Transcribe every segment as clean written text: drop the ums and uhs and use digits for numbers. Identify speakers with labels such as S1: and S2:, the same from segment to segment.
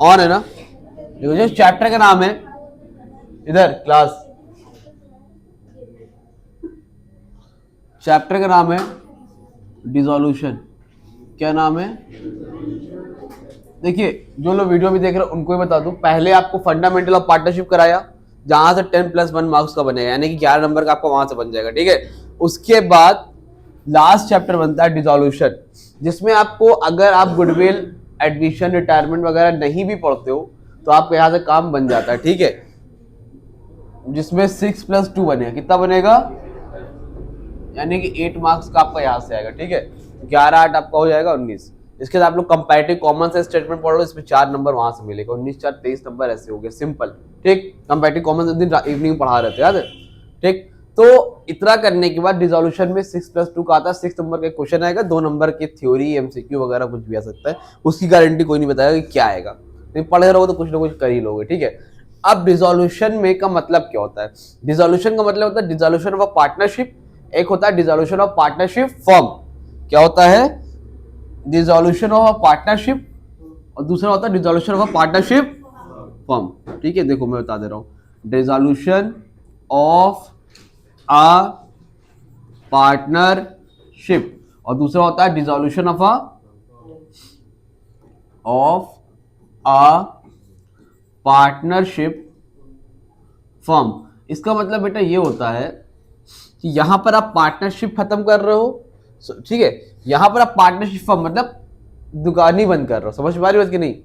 S1: On है ना? देखो जो चैप्टर का नाम है इधर क्लास, चैप्टर का नाम है डिसोल्यूशन। क्या नाम है? देखिए जो लोग वीडियो भी देख रहे हैं उनको भी बता दूं, पहले आपको फंडामेंटल ऑफ पार्टनरशिप कराया जहां से 10+1 मार्क्स का बनेगा, यानी कि 11 नंबर का आपका वहां से बन जाएगा, ठीक है। उसके बाद लास्ट चैप्टर बनता है डिसोल्यूशन, जिसमें आपको अगर आप गुडविल, एडमिशन, रिटायरमेंट वगैरह नहीं भी पढ़ते हो तो आपको यहाँ से काम बन जाता है, ठीक है। जिसमें 6+2 बनेगा, कितना बनेगा? यानी कि 8 मार्क्स का आपका यहाँ से आएगा, ठीक है। 11/8 आपका हो जाएगा 19। इसके बाद आप लोग कंपैरेटिव कॉमन सेंस स्टेटमेंट पढ़ लो, इसमें 4 नंबर वहां से मिलेगा, 19 4 23 नंबर ऐसे हो गए, सिंपल, ठीक। कंपैरेटिव कॉमन सेंस दिन इवनिंग पढ़ा रहे थे, याद है, ठीक। तो इतना करने के बाद डिसोल्यूशन में 6+2 का आता है, 6 नंबर का क्वेश्चन आएगा, 2 नंबर की थ्योरी, एमसीक्यू वगैरह कुछ भी आ सकता है, उसकी गारंटी कोई नहीं बताएगा कि क्या आएगा, नहीं पढ़े रहोगे तो कुछ ना कुछ कर ही लोगे, ठीक है। अब डिसोल्यूशन में का मतलब क्या होता है? डिसोल्यूशन का मतलब होता है डिसोल्यूशन ऑफ पार्टनरशिप, एक होता है डिसोल्यूशन ऑफ पार्टनरशिप फर्म। क्या होता है? डिसोल्यूशन ऑफ पार्टनरशिप, और दूसरा होता है डिसोल्यूशन ऑफ पार्टनरशिप फर्म, ठीक है। देखो मैं बता दे रहा हूं, डिसोल्यूशन ऑफ अ पार्टनरशिप, और दूसरा होता है dissolution of a partnership firm. इसका मतलब बेटा ये होता है कि यहां पर आप पार्टनरशिप खत्म कर रहे हो, ठीक है, यहां पर आप पार्टनरशिप फर्म मतलब दुकान ही बंद कर रहे हो, समझ पा रही बात कि नहीं?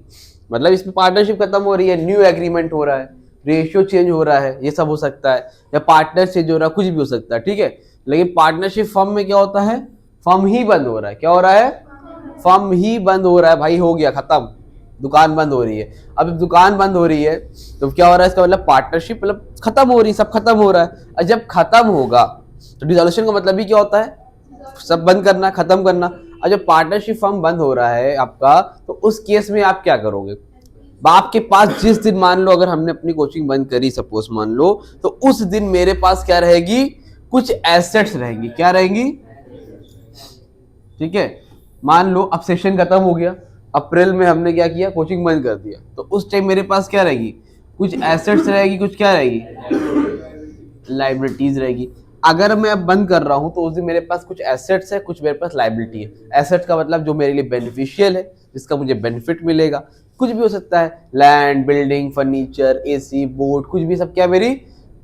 S1: मतलब इसमें पार्टनरशिप खत्म हो रही है, न्यू एग्रीमेंट हो रहा है, रेशियो चेंज हो रहा है, ये सब हो सकता है, या पार्टनर चेंज हो रहा है, कुछ भी हो सकता है, ठीक है। लेकिन पार्टनरशिप फर्म में क्या होता है? फर्म ही बंद हो रहा है। क्या हो रहा है? फर्म ही बंद हो रहा है भाई, हो गया खत्म, दुकान बंद हो रही है। अब दुकान बंद हो रही है तो क्या हो रहा है? इसका मतलब पार्टनरशिप मतलब खत्म हो रही है, सब खत्म हो रहा है। और जब खत्म होगा तो डिसोल्यूशन का मतलब ही क्या होता है? सब बंद करना, खत्म करना। और जब पार्टनरशिप फर्म बंद हो रहा है आपका, तो उस केस में आप क्या करोगे? आपके पास जिस दिन, मान लो अगर हमने अपनी कोचिंग बंद करी सपोज मान लो, तो उस दिन मेरे पास क्या रहेगी? कुछ एसेट्स रहेंगी। क्या रहेंगी? ठीक है। मान लो अब सेशन खत्म हो गया, अप्रैल में हमने क्या किया? कोचिंग बंद कर दिया, तो उस टाइम मेरे पास क्या रहेगी? कुछ एसेट्स रहेगी, कुछ क्या रहेगी? लाइबिलिटीज रहेगी। अगर मैं अब बंद कर रहा हूं तो उस दिन मेरे पास कुछ एसेट्स है, कुछ मेरे पास लाइबिलिटी है। एसेट्स का मतलब जो मेरे लिए बेनिफिशियल है, जिसका मुझे बेनिफिट मिलेगा, कुछ भी हो सकता है, land, building, furniture, AC, board, कुछ भी, सब क्या मेरी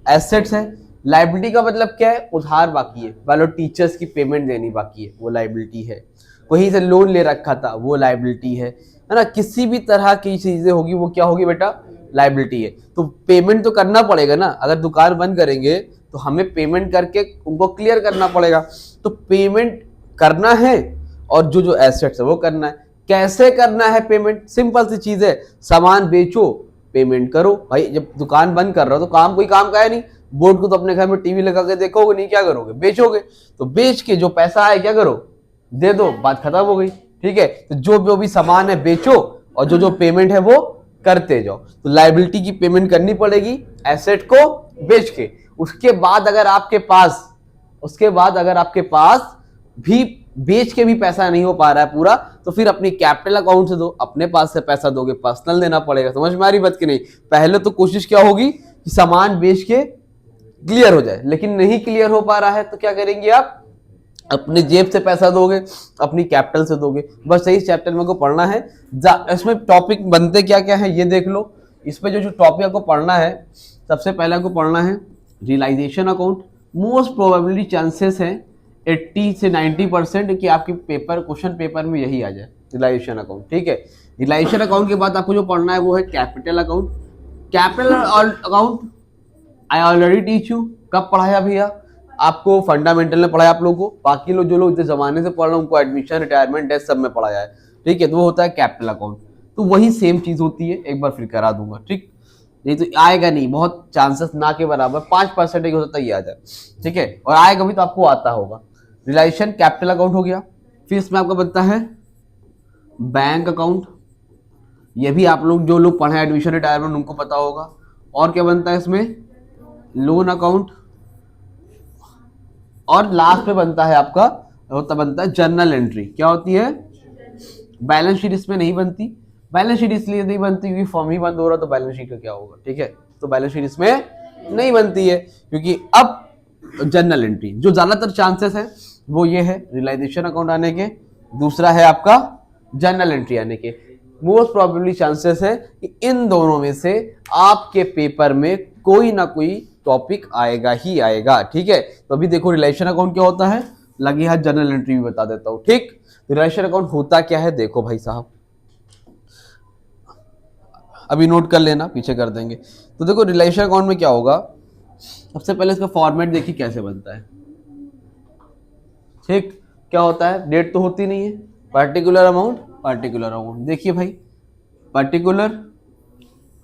S1: एसेट्स है। लाइबिलिटी का मतलब क्या है? उधार बाकी है, मान लो टीचर्स की पेमेंट देनी बाकी है, वो लाइबिलिटी है। वहीं से लोन ले रखा था, वो लाइबिलिटी है ना। किसी भी तरह की चीजें होगी वो क्या होगी बेटा? लाइबिलिटी है। तो पेमेंट तो करना पड़ेगा ना, अगर दुकान बंद करेंगे तो हमें पेमेंट करके उनको क्लियर करना पड़ेगा। तो पेमेंट करना है और जो जो एसेट्स है वो करना है। कैसे करना है पेमेंट? सिंपल सी चीज है, सामान बेचो, पेमेंट करो। भाई जब दुकान बंद कर रहे हो तो काम कोई काम का है नहीं, बोर्ड को तो अपने घर में टीवी लगा के देखोगे नहीं, क्या करोगे? बेचोगे। तो बेच के जो पैसा आए क्या करो? दे दो, बात खत्म हो गई, ठीक है। तो जो भी सामान है बेचो और जो जो पेमेंट है वो करते जाओ। तो लाइबिलिटी की पेमेंट करनी पड़ेगी एसेट को बेच के। उसके बाद अगर आपके पास भी बेच के भी पैसा नहीं हो पा रहा है पूरा, तो फिर अपनी कैपिटल अकाउंट से दो, अपने पास से पैसा दोगे, पर्सनल देना पड़ेगा। समझ में आ रही बात कि नहीं? पहले तो कोशिश क्या होगी कि सामान बेच के क्लियर हो जाए, लेकिन नहीं क्लियर हो पा रहा है तो क्या करेंगे आप? अपने जेब से पैसा दोगे, अपनी कैपिटल से दोगे। बस यही चैप्टर में को पढ़ना है। इसमें टॉपिक बनते क्या क्या है ये देख लो। इसमें जो टॉपिक आपको पढ़ना है, सबसे पहले आपको पढ़ना है realisation account. Most probably chances हैं 80 से 90% कि आपके क्वेश्चन पेपर में यही आ जाए, रियलाइजेशन अकाउंट, ठीक है। रियलाइजेशन अकाउंट के बाद आपको जो पढ़ना है वो है capital account. Capital account I already teach you. कब पढ़ाया भैया? आपको फंडामेंटल में पढ़ाया आप लोगों को। बाकी लोग जो लोग इतने जमाने से पढ़ रहे हैं उनको एडमिशन, रिटायरमेंट, डेथ सब में पढ़ाया है, ठीक है। तो वो होता है कैपिटल अकाउंट। तो वही सेम चीज होती है, एक बार फिर करा दूंगा, ठीक। नहीं तो आएगा नहीं, बहुत चांसेस ना के बराबर 5% हो सकता है ये आ जाए, ठीक है। और आएगा भी तो आपको आता होगा। रियलाइजेशन कैपिटल अकाउंट हो गया। फिर इसमें आपका बनता है बैंक अकाउंट। ये भी आप लोग जो लोग पढ़े एडमिशन, रिटायरमेंट, उनको पता होगा। और क्या बनता है इसमें? Loan account. और लास्ट में बनता है बनता है जर्नल एंट्री। क्या होती है? बैलेंस शीट इसमें नहीं बनती, बैलेंस शीट इसलिए नहीं बनती क्योंकि फॉर्म ही बंद हो रहा, तो बैलेंस शीट का क्या होगा, ठीक है। तो बैलेंस शीट इसमें नहीं बनती है, क्योंकि अब जर्नल एंट्री जो ज्यादातर चांसेस है वो ये है रियलाइजेशन अकाउंट आने के, दूसरा है आपका जर्नल एंट्री आने के। मोस्ट प्रोबेबली चांसेस है कि इन दोनों में से आपके पेपर में कोई ना कोई टॉपिक आएगा ही आएगा, ठीक है। तो अभी देखो रिलेशन अकाउंट क्या होता है, लगे हाथ जर्नल एंट्री भी बता देता हूं, ठीक। रिलेशन अकाउंट होता क्या है, देखो भाई साहब, अभी नोट कर लेना, पीछे कर देंगे। तो देखो रिलेशन अकाउंट में क्या होगा, सबसे पहले इसका फॉर्मेट देखिए कैसे बनता है, ठीक। क्या होता है, डेट तो होती नहीं है, पर्टिकुलर अमाउंट, पर्टिकुलर अमाउंट। देखिए भाई, पर्टिकुलर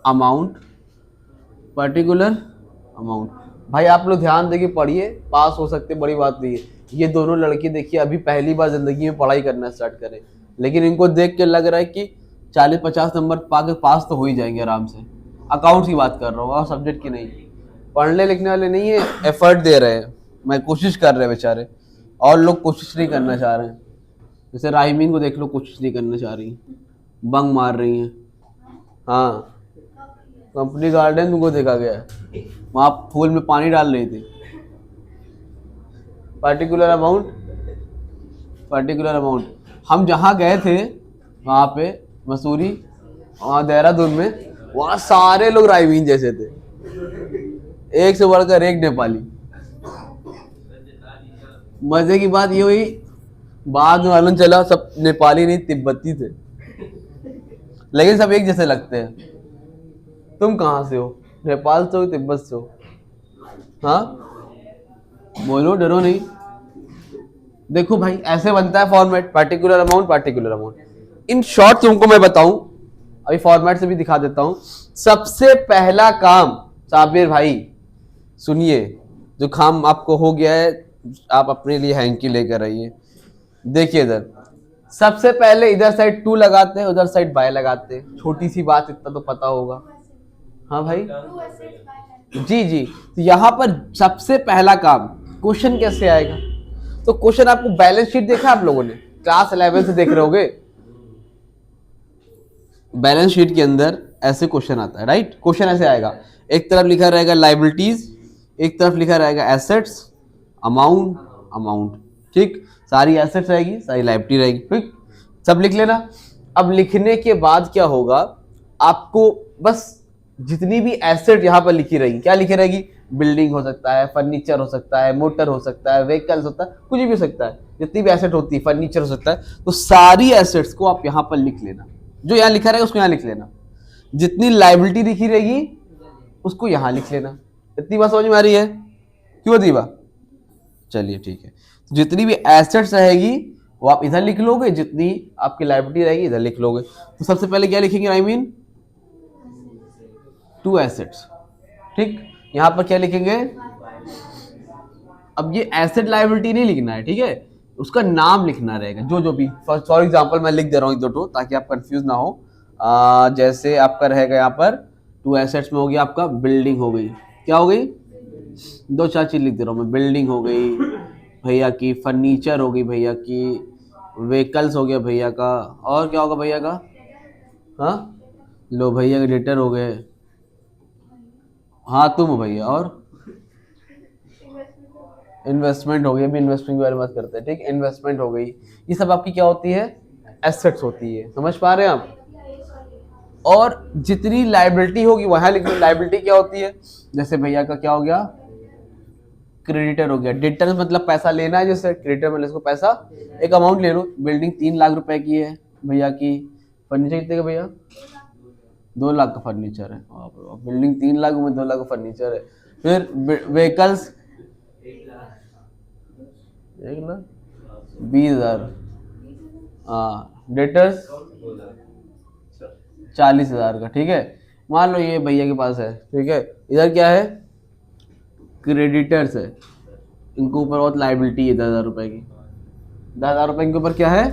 S1: अमाउंट, पर्टिकुलर अमाउंट। भाई आप लोग ध्यान देके पढ़िए, पास हो सकते, बड़ी बात नहीं है। ये दोनों लड़के देखिए अभी पहली बार जिंदगी में पढ़ाई करना स्टार्ट करें, लेकिन इनको देख के लग रहा है कि 40-50 नंबर पाके पास तो हो ही जाएंगे आराम से। अकाउंट्स की बात कर रहा हूँ और सब्जेक्ट की नहीं। पढ़ने लिखने वाले नहीं है, एफर्ट दे रहे हैं, मैं कोशिश कर रहे हैं बेचारे, और लोग कोशिश नहीं करना चाह रहे हैं। जैसे राइमीन को देख लो, कोशिश नहीं करना चाह रही, बंग मार रही हैं। हाँ, कंपनी गार्डन को देखा गया है, वहाँ फूल में पानी डाल रही थी। पर्टिकुलर अमाउंट, पर्टिकुलर अमाउंट, हम जहाँ गए थे वहाँ पे मसूरी, वहाँ देहरादून में, वहाँ सारे लोग राइमीन जैसे थे, एक से बढ़कर एक नेपाली। मजे की बात ये हुई, बाद में मालूम चला सब नेपाली नहीं तिब्बती थे, लेकिन सब एक जैसे लगते हैं। तुम कहाँ से हो, नेपाल से हो तिब्बत से हो? हाँ बोलो, डरो नहीं। देखो भाई ऐसे बनता है format, particular amount, particular amount. In short तुमको मैं बताऊं, अभी फॉर्मेट से भी दिखा देता हूं। सबसे पहला काम, साबिर भाई सुनिए, जो काम आपको हो गया है आप अपने लिए हैंकी लेकर आइए। देखिए इधर सबसे पहले इधर साइड 2 लगाते हैं, उधर साइड बाय लगाते हैं, छोटी सी बात, इतना तो पता होगा। हाँ भाई जी जी। तो यहाँ पर सबसे पहला काम, क्वेश्चन कैसे आएगा, तो क्वेश्चन आपको बैलेंस शीट देखा आप लोगों ने, क्लास 11 से देख रहे होगे। बैलेंस शीट के अंदर ऐसे क्वेश्चन आता है, राइट। क्वेश्चन ऐसे आएगा, एक तरफ लिखा रहेगा लाइबिलिटीज, एक तरफ लिखा रहेगा एसेट्स, अमाउंट, अमाउंट, ठीक। सारी एसेट्स रहेगी, सारी लाइबिलिटी रहेगी, ठीक, सब लिख लेना। अब लिखने के बाद क्या होगा, आपको बस जितनी भी एसेट यहाँ पर लिखी रहेगी, क्या लिखी रहेगी, बिल्डिंग हो सकता है, फर्नीचर हो सकता है, मोटर हो सकता है, व्हीकल्स होता है, कुछ भी हो सकता है, जितनी भी एसेट होती है, फर्नीचर हो सकता है, तो सारी एसेट्स को आप यहाँ पर लिख लेना। जो यहाँ लिखा रहेगा उसको यहाँ लिख लेना, जितनी लाइबिलिटी लिखी रहेगी उसको यहाँ लिख लेना। इतनी बात समझ में आ रही है, क्यों दीवा? चलिए ठीक है। तो जितनी भी एसेट्स रहेगी वो आप इधर लिख लोगे, जितनी आपकी लाइबिलिटी रहेगी इधर लिख लोगे। तो सबसे पहले क्या लिखेंगे, आई मीन 2 एसेट्स, ठीक। यहाँ पर क्या लिखेंगे, अब ये एसेट लाइबिलिटी नहीं लिखना है, ठीक है, उसका नाम लिखना रहेगा, जो जो भी। फॉर एग्जांपल मैं लिख दे रहा हूँ 1-2 ताकि आप कंफ्यूज ना हो। जैसे आपका रहेगा यहाँ पर 2 एसेट्स में हो गया आपका बिल्डिंग हो गई, क्या हो गई, 2-4 चीज लिख दे रहा हूँ मैं, बिल्डिंग हो गई भैया की, फर्नीचर हो गई भैया की, व्हीकल्स हो गया भैया का, और क्या होगा भैया का, हाँ लो भैया के डेटर हो गए, हाँ तुम हो भैया, और इन्वेस्टमेंट हो गई, अभी इन्वेस्टिंग के बारे में बात करते हैं, ठीक। इन्वेस्टमेंट हो गई, ये सब आपकी क्या होती है, एसेट्स होती है, समझ पा रहे हैं आप। और जितनी लाइबिलिटी होगी वहां लिख लो, लाइबिलिटी क्या होती है, जैसे भैया का क्या हो गया, क्रेडिटर हो गया, डेटर मतलब पैसा लेना है, जैसे क्रेडिटर मतलब इसको पैसा, एक अमाउंट ले लो, बिल्डिंग 3 लाख रुपए की है भैया की, फर्नीचर कितने का भैया, 2 लाख का फर्नीचर है, बिल्डिंग 3 लाख में 2 लाख का फर्नीचर है। फिर व्हीकल्स 1,20,000, हाँ डेटर्स 40,000 का, ठीक है। मान लो ये भैया के पास है, ठीक है। इधर क्या है, क्रेडिटर्स है, इनके ऊपर बहुत लाइबिलिटी है 10,000 रुपए की, 10,000 रुपए इनके ऊपर क्या है,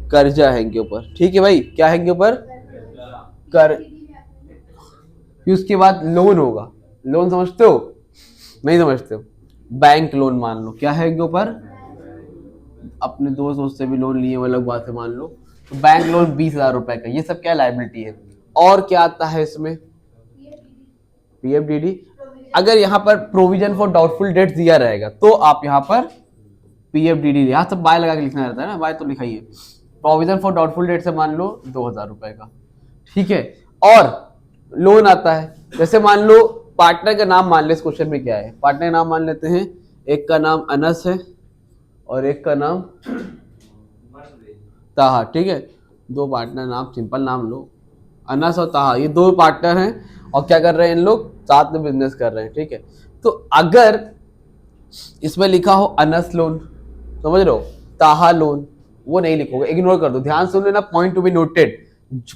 S1: कर्जा है इनके ऊपर, ठीक है भाई, क्या है इनके ऊपर, कर। फिर उसके बाद लोन होगा, लोन समझते हो, नहीं समझते हो, बैंक लोन मान लो, क्या है इनके ऊपर, अपने दोस्त से भी लोन लिए, अलग बात है मान लो, तो बैंक लोन 20,000 रुपए का, ये सब क्या लायबिलिटी है। और क्या आता है इसमें, पीएफडीडी। अगर यहाँ पर प्रोविजन फॉर डाउटफुल डेट दिया रहेगा तो आप यहाँ पर पीएफडीडी, यहाँ सब बाय लगा के लिखना रहता है ना, बाय तो लिखा ही है। प्रोविजन फॉर डाउटफुल डेट से मान लो 2,000 रुपए का, ठीक है। और लोन आता है, जैसे मान लो पार्टनर का नाम मान ले, इस क्वेश्चन में क्या है, पार्टनर का नाम मान लेते हैं, एक का नाम अनस है और एक का नाम ताहा, ठीक है। दो पार्टनर नाम, सिंपल नाम लो, अनस और ताहा, ये दो पार्टनर हैं और क्या कर रहे हैं, इन लोग साथ में बिजनेस कर रहे हैं, ठीक है। तो अगर इसमें लिखा हो अनस लोन, समझ रहे हो, ताहा लोन, वो नहीं लिखोगे, इग्नोर कर दो। ध्यान सुन लेना, point to be noted.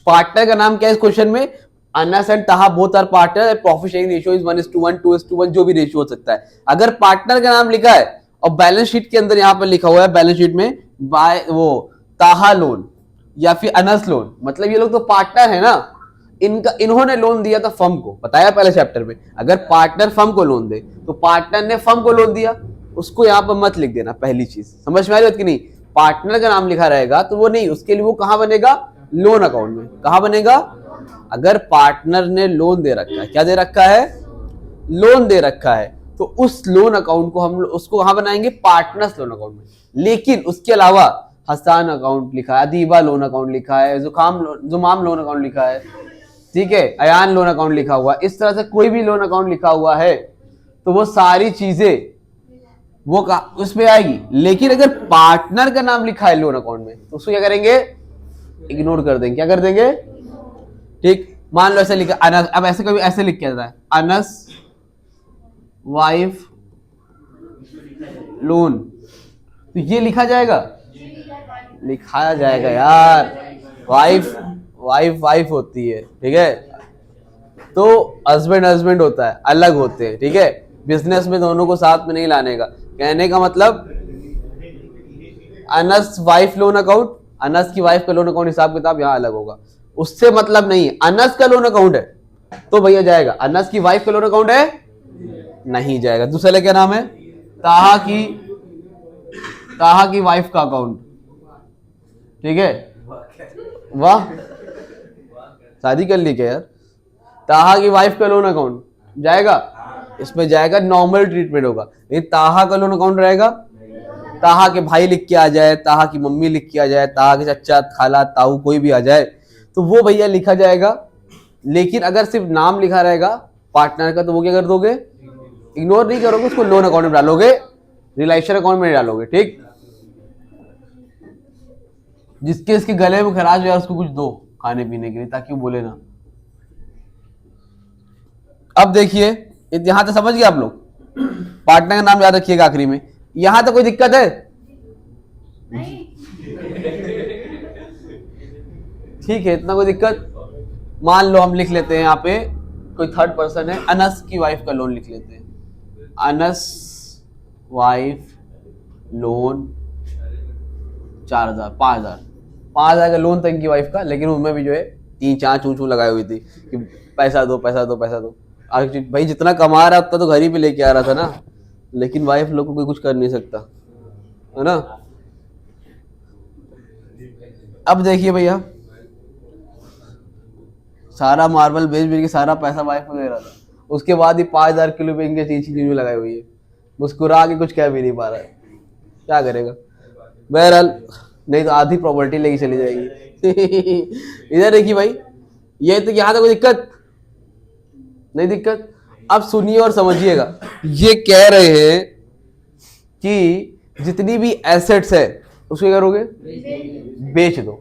S1: Partner का नाम क्या है इस क्वेश्चन में, Anas and Taha both are partner, profit sharing ratio is 1:1, 2:1, जो भी रेशियो हो सकता है। अगर पार्टनर का नाम लिखा है और बैलेंस शीट के अंदर यहाँ पर लिखा हुआ है, बैलेंस शीट में बाय वो ताहा लोन या फिर अनस लोन, मतलब ये लोग तो पार्टनर है ना, इनका इन्होंने लोन दिया था फर्म को, बताया पहले चैप्टर में। अगर पार्टनर फर्म को लोन दे तो पार्टनर ने फर्म को लोन दिया, उसको यहाँ पर मत लिख देना, पहली चीज समझ में आ रही है कि नहीं। पार्टनर का नाम लिखा रहेगा तो वो नहीं, उसके लिए वो कहाँ बनेगा, लोन अकाउंट में। कहाँ बनेगा, अगर पार्टनर ने लोन दे रखा है, क्या दे रखा है, लोन दे रखा है, तो उस लोन अकाउंट को हम उसको कहाँ बनाएंगे, पार्टनर्स लोन अकाउंट में। लेकिन उसके अलावा हसान अकाउंट लिखा है, अदीबा लोन अकाउंट लिखा है, जुमाम लोन अकाउंट लिखा है, ठीक है, अयान लोन अकाउंट लिखा हुआ, इस तरह से कोई भी लोन अकाउंट लिखा हुआ है तो वो सारी चीजें वो उसमें आएगी। लेकिन अगर पार्टनर का नाम लिखा है लोन अकाउंट में तो उसको क्या करेंगे, इग्नोर कर देंगे। क्या कर देंगे, ठीक। मान लो ऐसे लिखा अनस, अब ऐसे कभी ऐसे लिख के आता है, अनस वाइफ लोन, तो ये लिखा जाएगा, लिखाया जाएगा यार, वाइफ वाइफ वाइफ होती है, ठीक है, तो हस्बैंड हस्बैंड होता है, अलग होते हैं, ठीक है। बिजनेस में दोनों को साथ में नहीं लाने का, कहने का मतलब Anas wife loan account, Anas की वाइफ का लोन अकाउंट हिसाब किताब यहाँ अलग होगा, उससे मतलब नहीं है। अनस का लोन अकाउंट है तो भैया जाएगा, अनस की वाइफ का लोन अकाउंट है नहीं जाएगा। दूसरे क्या नाम है, ताहा की वाइफ का अकाउंट, ठीक है, वाह शादी कर ली क्या यार, ताहा की वाइफ का लोन अकाउंट जाएगा, इसमें जाएगा, नॉर्मल ट्रीटमेंट होगा। लेकिन ताहा का लोन अकाउंट रहेगा, ताहा के भाई लिख के आ जाए, ताहा की मम्मी लिख के आ जाए, ताहा के चचा खाला ताऊ कोई भी आ जाए तो वो भैया लिखा जाएगा। लेकिन अगर सिर्फ नाम लिखा रहेगा पार्टनर का तो वो क्या कर दोगे, इग्नोर नहीं करोगे, उसको लोन अकाउंट में डालोगे, रिलेशन अकाउंट में डालोगे, ठीक। जिसके इसके गले में खराश है उसको कुछ दो खाने पीने के लिए ताकि वो बोले ना। अब देखिए यहां तक समझ गए आप लोग, पार्टनर का नाम याद रखिएगा आखिरी में। यहां तक कोई दिक्कत है, ठीक है, इतना कोई दिक्कत। मान लो हम लिख लेते हैं यहाँ पे कोई थर्ड पर्सन है, अनस की वाइफ का लोन लिख लेते हैं, अनस वाइफ लोन 4,000 5,000 का लोन था इनकी वाइफ का। लेकिन उनमें भी जो है 3-4 चूचू लगाई हुई थी कि पैसा दो पैसा दो पैसा दो। भाई जितना कमा रहा उतना तो घर ही पे लेके आ रहा था ना, लेकिन वाइफ लोग को कोई कुछ कर नहीं सकता है ना। अब देखिए भैया, सारा मार्बल बेच बेच के सारा पैसा वाइफ को दे रहा था, उसके बाद ही 5,000 किलो पे इनके चीची चीजू लगाई हुई है, मुस्कुरा के कुछ कह भी नहीं पा रहा है, क्या करेगा। बहरहाल नहीं तो आधी प्रॉपर्टी लेके चली जाएगी। इधर देखिए भाई, ये तो यहाँ तक कोई दिक्कत नहीं, दिक्कत। अब सुनिए और समझिएगा, ये कह रहे हैं कि जितनी भी एसेट्स है उसको क्या करोगे, बेच दो।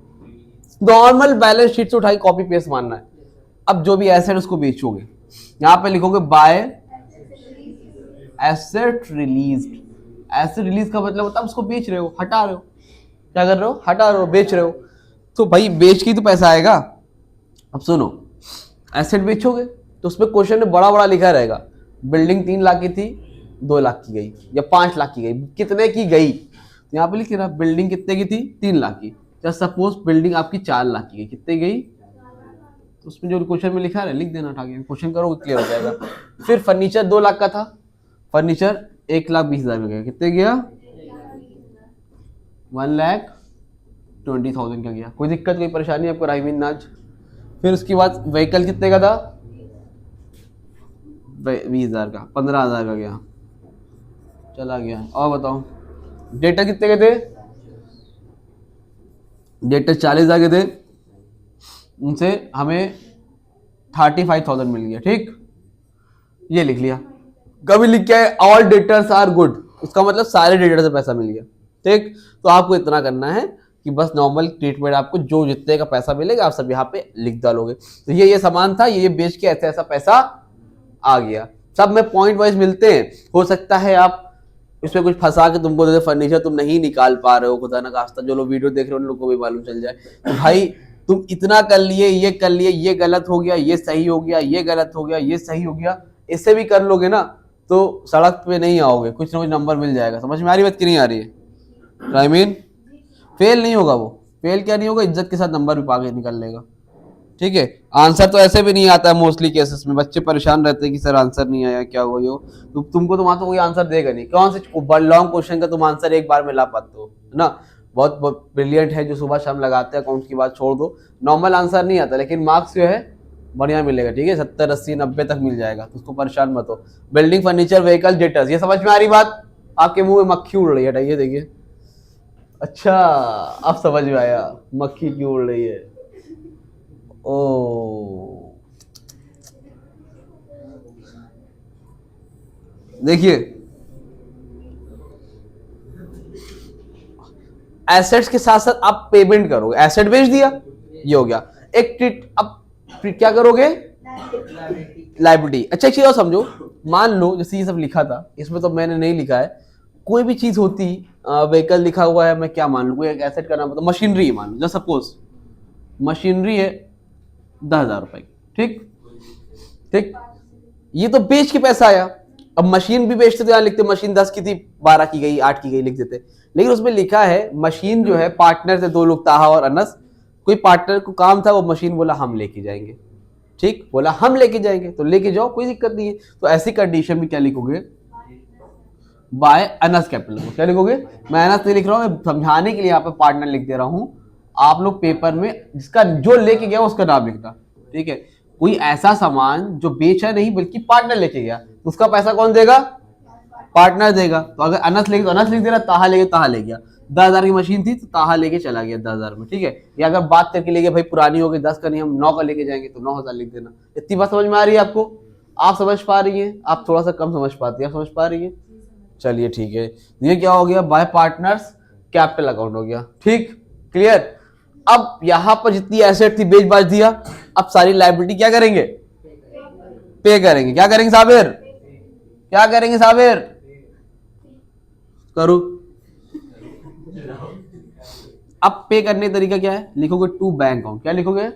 S1: नॉर्मल बैलेंस शीट से उठाई कॉपी पेस्ट मानना है। अब जो भी एसेट उसको बेचोगे, यहां पे लिखोगे bye asset released. Asset release का मतलब होता है उसको बेच रहे हो, हटा रहे हो, क्या कर रहे हो, हटा रहे हो, बेच रहे हो। तो भाई बेच के तो पैसा आएगा। अब सुनो, एसेट बेचोगे तो उसमें क्वेश्चन में बड़ा बड़ा लिखा रहेगा, बिल्डिंग 3 लाख की थी 2 लाख की गई या 5 लाख की गई, कितने की गई, तो यहाँ पे लिख रहा बिल्डिंग कितने की थी 3 लाख की। जस्ट सपोज बिल्डिंग आपकी 4 लाख की गई, कितने गई, तो उसमें जो क्वेश्चन में लिखा है लिख देना, उठा के क्वेश्चन करो, क्लियर हो जाएगा। फिर फर्नीचर 2 लाख का था, फर्नीचर 1,20,000 में गया, कितने गया 1,20,000 20,000 का गया। कोई दिक्कत कोई परेशानी आपको राहिमीन नाज? फिर उसके बाद व्हीकल कितने का था? 20,000 का, 15,000 का गया, चला गया। और बताओ डेटा कितने के थे? डेटा 40,000 के थे, उनसे हमें 35,000 मिल गया। ठीक, ये लिख लिया। कभी लिख के ऑल डेटर्स आर गुड, उसका मतलब सारे डेटर से पैसा मिल गया। ठीक, तो आपको इतना करना है कि बस नॉर्मल ट्रीटमेंट, आपको जो जितने का पैसा मिलेगा आप सब यहाँ पे लिख डालोगे। तो ये सामान था, ये बेच के ऐसा ऐसा पैसा आ गया। सब में पॉइंट वाइज मिलते हैं। हो सकता है आप इसमें कुछ फंसा के तुमको दे दे फर्नीचर, तुम नहीं निकाल पा रहे हो, खुदा ना खास्ता जो लोग वीडियो देख रहे हो उन लोगों को भी मालूम चल जाए तो भाई तुम इतना कर लिए, ये कर लिए, ये गलत हो गया, ये सही हो गया, ये गलत हो गया, ये सही हो गया, इससे भी कर लोगे ना तो सड़क पे नहीं आओगे, कुछ ना कुछ नंबर मिल जाएगा। समझ में आ रही बात कि नहीं आ रही है? आई मीन फेल नहीं होगा वो, फेल क्या नहीं होगा, इज्जत के साथ नंबर भी पाके निकल लेगा। ठीक है, आंसर तो ऐसे भी नहीं आता है मोस्टली केसेस में, बच्चे परेशान रहते हैं कि सर आंसर नहीं आया, क्या हुआ यो, तो तुमको तो वहां तो कोई आंसर देगा नहीं। कौन से लॉन्ग क्वेश्चन का तुम आंसर एक बार में ला पाते हो, है ना? बहुत ब्रिलियंट है जो सुबह शाम लगाते हैं अकाउंट की बात छोड़ दो, नॉर्मल आंसर नहीं आता, लेकिन मार्क्स जो है बढ़िया मिलेगा। ठीक है, 70, 80, 90 तक मिल जाएगा, तो उसको परेशान मत हो। बिल्डिंग, फर्नीचर, व्हीकल, डेटर्स, ये समझ में आ रही बात? आपके मुंह में मक्खी उड़ रही है, ये देखिए। अच्छा, अब समझ में आया मक्खी क्यों उड़ रही है। ओ देखिए, एसेट्स के साथ साथ आप पेमेंट करोगे। एसेट बेच दिया, ये हो गया एक ट्रीट। अब क्या करोगे? लायबिलिटी। अच्छा एक चीज और समझो, मान लो जैसे ये सब लिखा था, इसमें तो मैंने नहीं लिखा है, कोई भी चीज होती, व्हीकल लिखा हुआ है, मैं क्या मान लूं, कोई एक एसेट का नाम, तो मशीनरी है मान लो, जैसे सपोज मशीनरी है 10,000 रुपए। ठीक ठीक, ये तो बेच के पैसा आया। अब मशीन भी बेचते तो यहाँ लिखते मशीन 10 की थी, 12 की गई, 8 की गई लिख देते, लेकिन उसमें लिखा है मशीन जो है पार्टनर थे 2 लोग, ताहा और अनस। कोई पार्टनर को काम था, वो मशीन बोला हम लेके जाएंगे। ठीक, बोला हम लेके जाएंगे, तो लेके जाओ, कोई दिक्कत नहीं है। तो ऐसी कंडीशन में क्या लिखोगे? By Anas capital. क्या लिखोगे? मैं अनस नहीं लिख रहा हूँ, मैं समझाने के लिए यहाँ पे पार्टनर लिख दे रहा हूँ। आप लोग पेपर में जिसका जो लेके गया उसका नाम लिखना। ठीक है, कोई ऐसा सामान जो बेचा नहीं बल्कि पार्टनर लेके गया, तो उसका पैसा कौन देगा? पार्टनर देगा। तो अगर अनस लेके तो अनस लिख दे रहा, ताहा लेके ताहा ले गया। 10,000 की मशीन थी तो ताहा लेके चला गया 10,000 में। ठीक है, या अगर बात करके ले गया भाई पुरानी हो गई 10 का नहीं, हम 9 का लेके जाएंगे, तो 9,000 लिख देना। इतनी बात समझ में आ रही है आपको? आप समझ पा रही है? आप थोड़ा सा कम समझ पाती है, आप समझ पा रही है? चलिए ठीक है, ये क्या हो गया? बाय पार्टनर्स कैपिटल अकाउंट हो गया। ठीक, क्लियर? अब यहां पर जितनी एसेट थी बेच बाच दिया, अब सारी लायबिलिटी क्या करेंगे? पे करेंगे। क्या करेंगे साबिर? क्या करेंगे साबिर? करो। अब पे करने का तरीका क्या है? लिखोगे टू बैंक अकाउंट। क्या लिखोगे?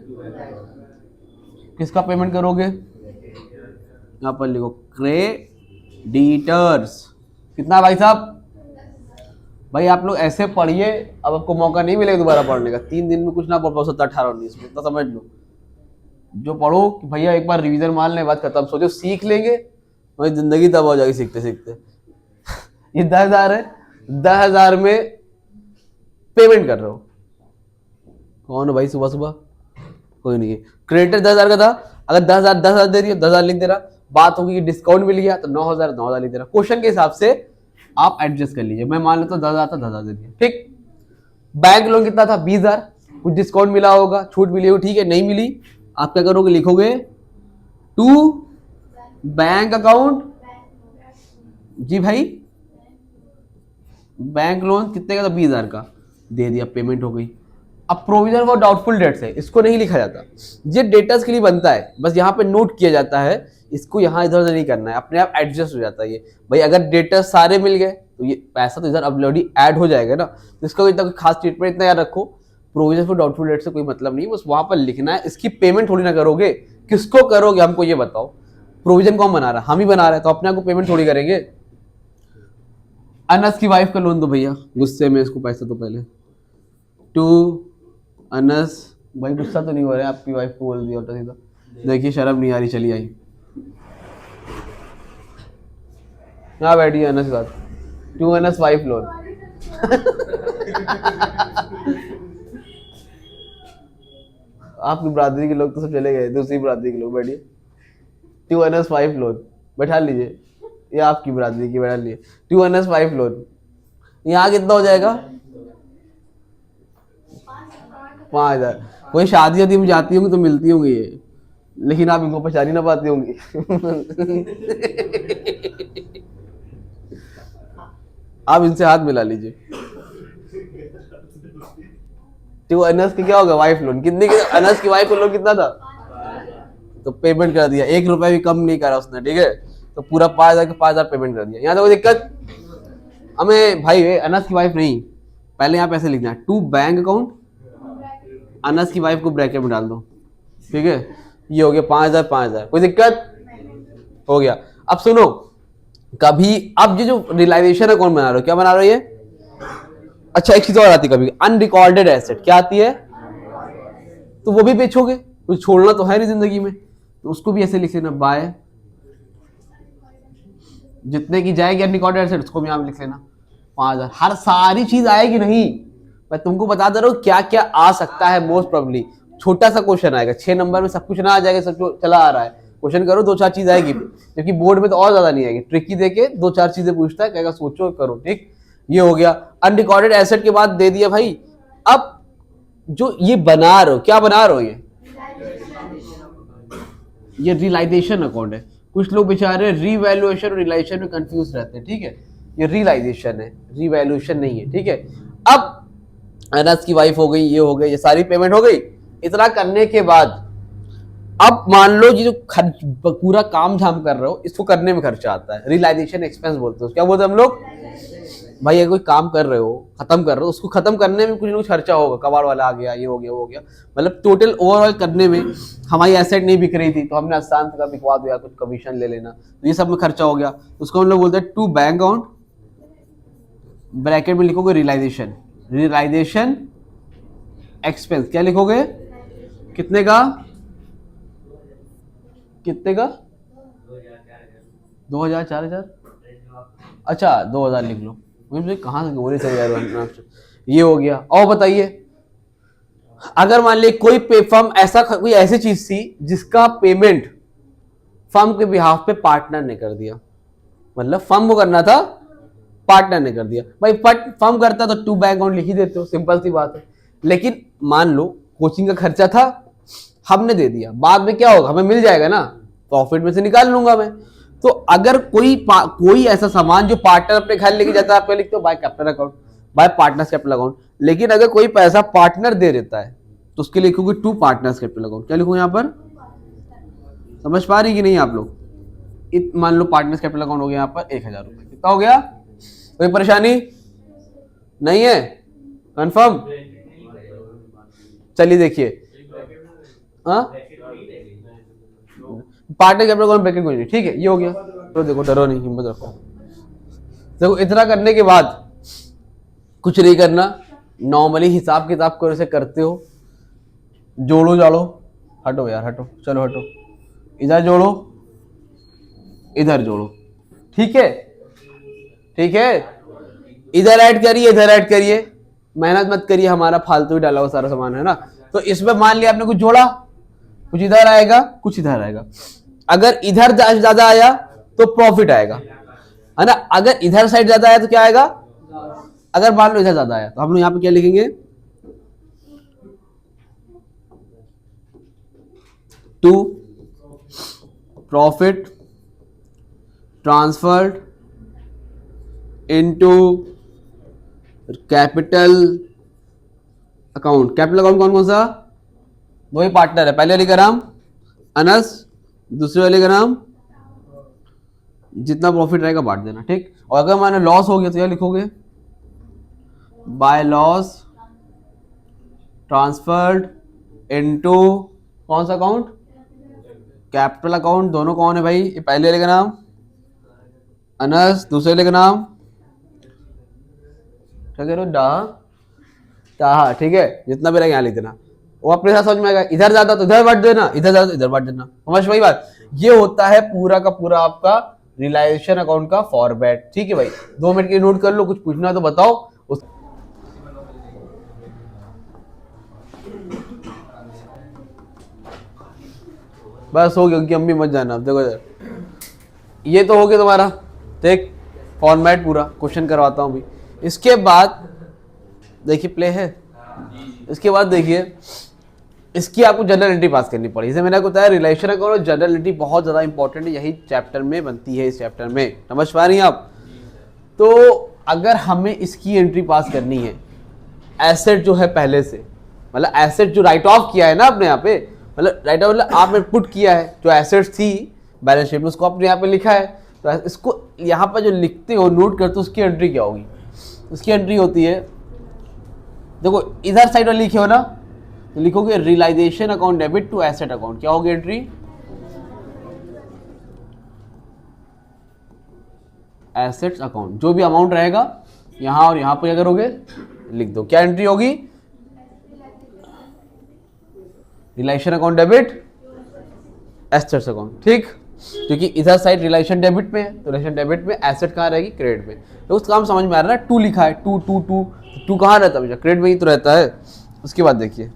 S1: किसका पेमेंट करोगे? यहां पर लिखो क्रेडिटर्स। कितना भाई साहब? भाई आप लोग ऐसे पढ़िए, अब आपको मौका नहीं मिलेगा दोबारा पढ़ने का। 3 दिन में कुछ ना पढ़ पाओ, 17, 18, 19 में, तो समझ लो। जो पढ़ो कि भैया एक बार रिवीजन मान ले, बात खत्म। सोचो सीख लेंगे, भाई जिंदगी तब हो जाएगी सीखते सीखते। ये 10,000 है, 10,000 में पेमेंट कर रहे हो। कौन है भाई सुबह सुबह? कोई नहीं है। क्रेडिटर 10,000 का था, अगर 10,000 दे रही, 10,000 लिख दे रहा। बात होगी कि डिस्काउंट मिल गया तो 9,000 लिख दे रहा। क्वेश्चन के हिसाब से आप एडजस्ट कर लीजिए। मैं मान लेता हूँ 10,000 था, 10,000 दे दिया। ठीक, बैंक लोन कितना था? 20,000। कुछ डिस्काउंट मिला होगा, छूट मिली होगी, ठीक है। नहीं मिली, आप क्या करोगे? लिखोगे टू बैंक अकाउंट। जी भाई, बैंक लोन कितने का था? 20,000 का, दे दिया, पेमेंट हो गई। अब प्रोविजन फॉर डाउटफुल डेट्स है, इसको नहीं लिखा जाता, ये डेटर्स के लिए बनता है, बस यहाँ पे नोट किया जाता है। इसको यहाँ इधर उधर नहीं करना है, अपने आप एडजस्ट हो जाता है ये। भाई अगर डेटर्स सारे मिल गए तो ये पैसा तो इधर ऑलरेडी ऐड हो जाएगा ना, तो इसका इतना खास ट्रीटमेंट इतना याद रखो। प्रोविजन फॉर डाउटफुल डेट से कोई मतलब नहीं, बस वहां पर लिखना है। इसकी पेमेंट थोड़ी ना करोगे, किसको करोगे हमको ये बताओ। प्रोविजन कौन बना रहा है? हम ही बना रहे हैं, तो अपने आप को पेमेंट थोड़ी करेंगे। अनस की वाइफ का लोन दो भैया, गुस्से में इसको पैसा तो पहले टू अनस। भाई गुस्सा तो नहीं हो रहा है? आपकी वाइफ को बोल दिया होता सीधा। देखिए शर्म नहीं आ रही, चली आई। यहाँ बैठिए अनस के साथ। To Anas wife loan. आपकी बरादरी के लोग तो सब चले गए, दूसरी बरादरी के लोग बैठिए। 2NS5 लोन बैठा लीजिए, ये आपकी बरादरी की बैठा लीजिए। 2NS5 लोन यहाँ कितना हो जाएगा? 5,000। कोई शादी वादी में जाती होंगी तो मिलती होंगी ये, लेकिन आप इनको पहचान ही ना पाती होंगी। आप इनसे हाथ मिला लीजिए। 2NS की क्या होगा? Wife loan. कितने की अनस की वाइफ लोन कितना था? तो पेमेंट कर दिया, 1 रुपया भी कम नहीं करा उसने, ठीक है। तो पूरा 5,000 के 5,000 पेमेंट कर दिया। यहाँ तो कोई दिक्कत हमें भाई, अनस की वाइफ नहीं, पहले यहाँ पैसे लिखना है टू बैंक अकाउंट, अनस की वाइफ को ब्रैकेट में डाल दो, ठीक है। ये हो गया 5,000 5,000, कोई दिक्कत हो गया। अब सुनो, कभी अब ये जो रियलाइजेशन है कौन बना रहे हो, क्या बना रहे हो ये? अच्छा एक चीज और आती है कभी, अनरिकॉर्डेड एसेट। क्या आती है? तो वो भी बेचोगे, कुछ छोड़ना तो है नहीं जिंदगी में, तो उसको भी ऐसे लिख लेना, बाय जितने की जाएगी अनरिकॉर्डेड एसेट उसको भी यहाँ लिख लेना 5,000। हर सारी चीज आएगी नहीं, मैं तुमको बता दे रहा हूँ क्या क्या आ सकता है। मोस्ट प्रोबेबली छोटा सा क्वेश्चन आएगा, 6 नंबर में सब कुछ ना आ जाएगा, सब जो चला आ रहा है। क्वेश्चन करो 2-4 चीज आएगी, क्योंकि बोर्ड में तो और ज्यादा नहीं आएगी। ट्रिकी देके 2-4 चीजें पूछता है, कहेगा सोचो करो, ठीक। ये हो गया अनरिकॉर्डेड एसेट के बाद दे दिया भाई। अब जो ये बना रहे हो, क्या बना रहे हो ये रियलाइजेशन अकाउंट है। कुछ लोग बेचारे रिवैल्यूएशन और रियलाइजेशन में कंफ्यूज रहते हैं, ठीक है। ये रियलाइजेशन है, रिवैल्यूएशन नहीं है, ठीक है। अब अनस की वाइफ हो गई, ये हो गई, ये सारी पेमेंट हो गई। इतना करने के बाद अब मान लो ये जो खर्च पूरा काम झाम कर रहे हो, इसको करने में खर्चा आता है, रियलाइजेशन एक्सपेंस बोलते हैं। क्या बोलते हैं हम लोग? भाई ये कोई काम कर रहे हो, खत्म कर रहे हो, उसको खत्म करने में कुछ ना कुछ खर्चा होगा। कबाड़ वाला आ गया, ये हो गया, वो हो गया, मतलब टोटल ओवरऑल करने में हमारी एसेट नहीं बिक रही थी तो हमने आसान से बिकवा दिया, कुछ कमीशन ले लेना, तो ये सब में खर्चा हो गया। उसको हम लोग बोलते हैं टू बैंक अकाउंट, ब्रैकेट में लिखोगे रियलाइजेशन, रियलाइजेशन एक्सपेंस। क्या लिखोगे? कितने का? कितने का? 2,000 4,000? अच्छा 2,000 लिख लो, मुझे कहाँ से बोले चले यार। ये हो गया। और बताइए, अगर मान ली कोई पे फर्म ऐसा, कोई ऐसी चीज थी जिसका पेमेंट फर्म के बिहाफ पे पार्टनर ने कर दिया, मतलब फर्म को करना था, पार्टनर ने कर दिया। भाई फर्म करता तो टू बैंक अकाउंट लिख ही देते हो, सिंपल सी बात है। लेकिन मान लो कोचिंग का खर्चा था, हमने दे दिया, बाद में क्या होगा? हमें मिल जाएगा ना, प्रॉफिट में से निकाल लूंगा मैं। तो अगर कोई ऐसा सामान जो पार्टनर अपने घर लेके जाता है, आप क्या लिखते हो? By capital account, by partners capital account. लेकिन अगर कोई पैसा पार्टनर दे देता है तो उसके लिखोगे टू पार्टनर्स कैपिटल अकाउंट। क्या लिखूंगा यहाँ पर? समझ पा रही कि नहीं आप लोग? मान लो पार्टनर्स कैपिटल अकाउंट हो गया यहाँ पर 1,000 रुपए। कितना हो गया? कोई परेशानी नहीं है? कंफर्म? चलिए देखिए, हाँ पार्टनर कैपिटल अकाउंट ब्रैकेट कोई नहीं, ठीक है। ये हो गया। तो देखो डरो नहीं, हिम्मत रखो। देखो इतना करने के बाद कुछ नहीं करना, नॉर्मली हिसाब किताब को ऐसे करते हो, जोड़ो जाड़ो, हटो यार हटो, चलो हटो, इधर जोड़ो इधर जोड़ो, ठीक है, ठीक है। इधर ऐड करिए, इधर ऐड करिए, मेहनत मत करिए, हमारा फालतू ही डाला हुआ सारा सामान है ना। तो इसमें मान लिया आपने कुछ जोड़ा, कुछ इधर आएगा, कुछ इधर आएगा। अगर इधर ज्यादा आया तो प्रॉफिट आएगा, है ना। अगर इधर साइड ज्यादा आया तो क्या आएगा? अगर मान लो इधर ज्यादा आया तो हम लोग यहाँ पे क्या लिखेंगे? To profit transferred into capital account. Capital account कौन कौन सा? वही पार्टनर है, पहले वाले का नाम अनस, दूसरे वाले का नाम, जितना प्रॉफिट रहेगा बांट देना, ठीक। और अगर माने लॉस हो गया तो क्या लिखोगे? बाय लॉस ट्रांसफर्ड इनटू कौन सा अकाउंट? Capital account. दोनों कौन है भाई? ये पहले वाले का नाम अनस, दूसरे वाले का नाम क्या कह रहे हो? डाहा, ठीक है। जितना भी रहेगा यहाँ लिख देना, वो अपने साथ समझ में आएगा। इधर ज्यादा तो इधर बांट देना, इधर ज्यादा तो इधर बांट देना, समझ वही बात। ये होता है पूरा का पूरा आपका रियलाइजेशन अकाउंट का फॉर्मेट, ठीक है भाई। 2 मिनट के नोट कर लो, कुछ पूछना तो बताओ। बस हो गया, उनकी अम्मी मत जाना। अब देखो इधर, ये तो हो गया तुम्हारा, देख फॉर्मेट पूरा क्वेश्चन करवाता हूँ अभी। इसके बाद देखिए प्ले है, इसके बाद देखिए इसकी आपको जनरल एंट्री पास करनी पड़ी। जैसे मैंने आपको बताया रिलेशन अकाउंट और जनरल एंट्री बहुत ज़्यादा इंपॉर्टेंट है, यही चैप्टर में बनती है, इस चैप्टर में समझ पा रही हैं आप। तो अगर हमें इसकी एंट्री पास करनी है, एसेट जो है पहले से, मतलब एसेट जो राइट ऑफ किया है ना आपने यहाँ पे, मतलब राइट ऑफ मतलब आपने पुट किया है, जो एसेट्स थी बैलेंस शीट में उसको आपने यहाँ पे लिखा है, तो इसको यहाँ पर जो लिखते हो नोट करते हो उसकी एंट्री क्या होगी। उसकी एंट्री होती है, देखो इधर साइड में लिखे हो ना, तो लिखोगे realisation account debit to asset account, क्या होगी एंट्री, एसेट्स अकाउंट, जो भी अमाउंट रहेगा यहां और यहां पर क्या करोगे लिख दो, क्या एंट्री होगी, realisation account debit assets account, ठीक। क्योंकि इधर साइड रिलेशन डेबिट में है, तो रिलेशन डेबिट में एसेट कहाँ रहेगी, क्रेडिट में। तो उस काम समझ में आ रहा है ना, टू लिखा है, टू टू टू टू कहाँ रहता है, क्रेडिट में ही तो रहता है। उसके बाद देखिए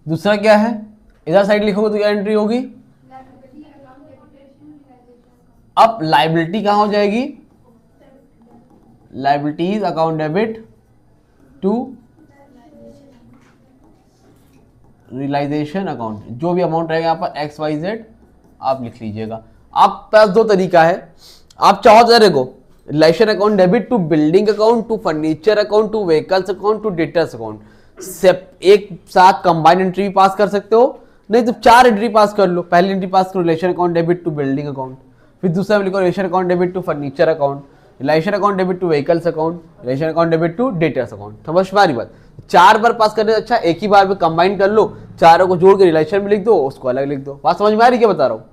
S1: दूसरा क्या है, इधर साइड लिखोगे तो क्या एंट्री होगी, अब लाइबिलिटी कहाँ हो जाएगी, liabilities account debit to realisation account, जो भी अमाउंट रहेगा यहाँ पर XYZ आप लिख लीजिएगा। आप पास दो तरीका है, आप चाहो तो देखो realisation account debit to building account to furniture account to vehicles account to debtors account, एक साथ कंबाइंड एंट्री पास कर सकते हो, नहीं तो 4 एंट्री पास कर लो। पहली एंट्री पास करो realisation account debit to building account, फिर दूसरा में लिखो realisation account debit to furniture account, realisation account debit to vehicles account, realisation account debit to debtors account. समझ में आ रही बात, 4 बार पास करने से अच्छा एक ही बार में कंबाइन कर लो, चारों को जोड़ के रिलेशन में लिख दो, उसको अलग लिख दो। बात समझ में आ रही क्या बता रहा हूँ,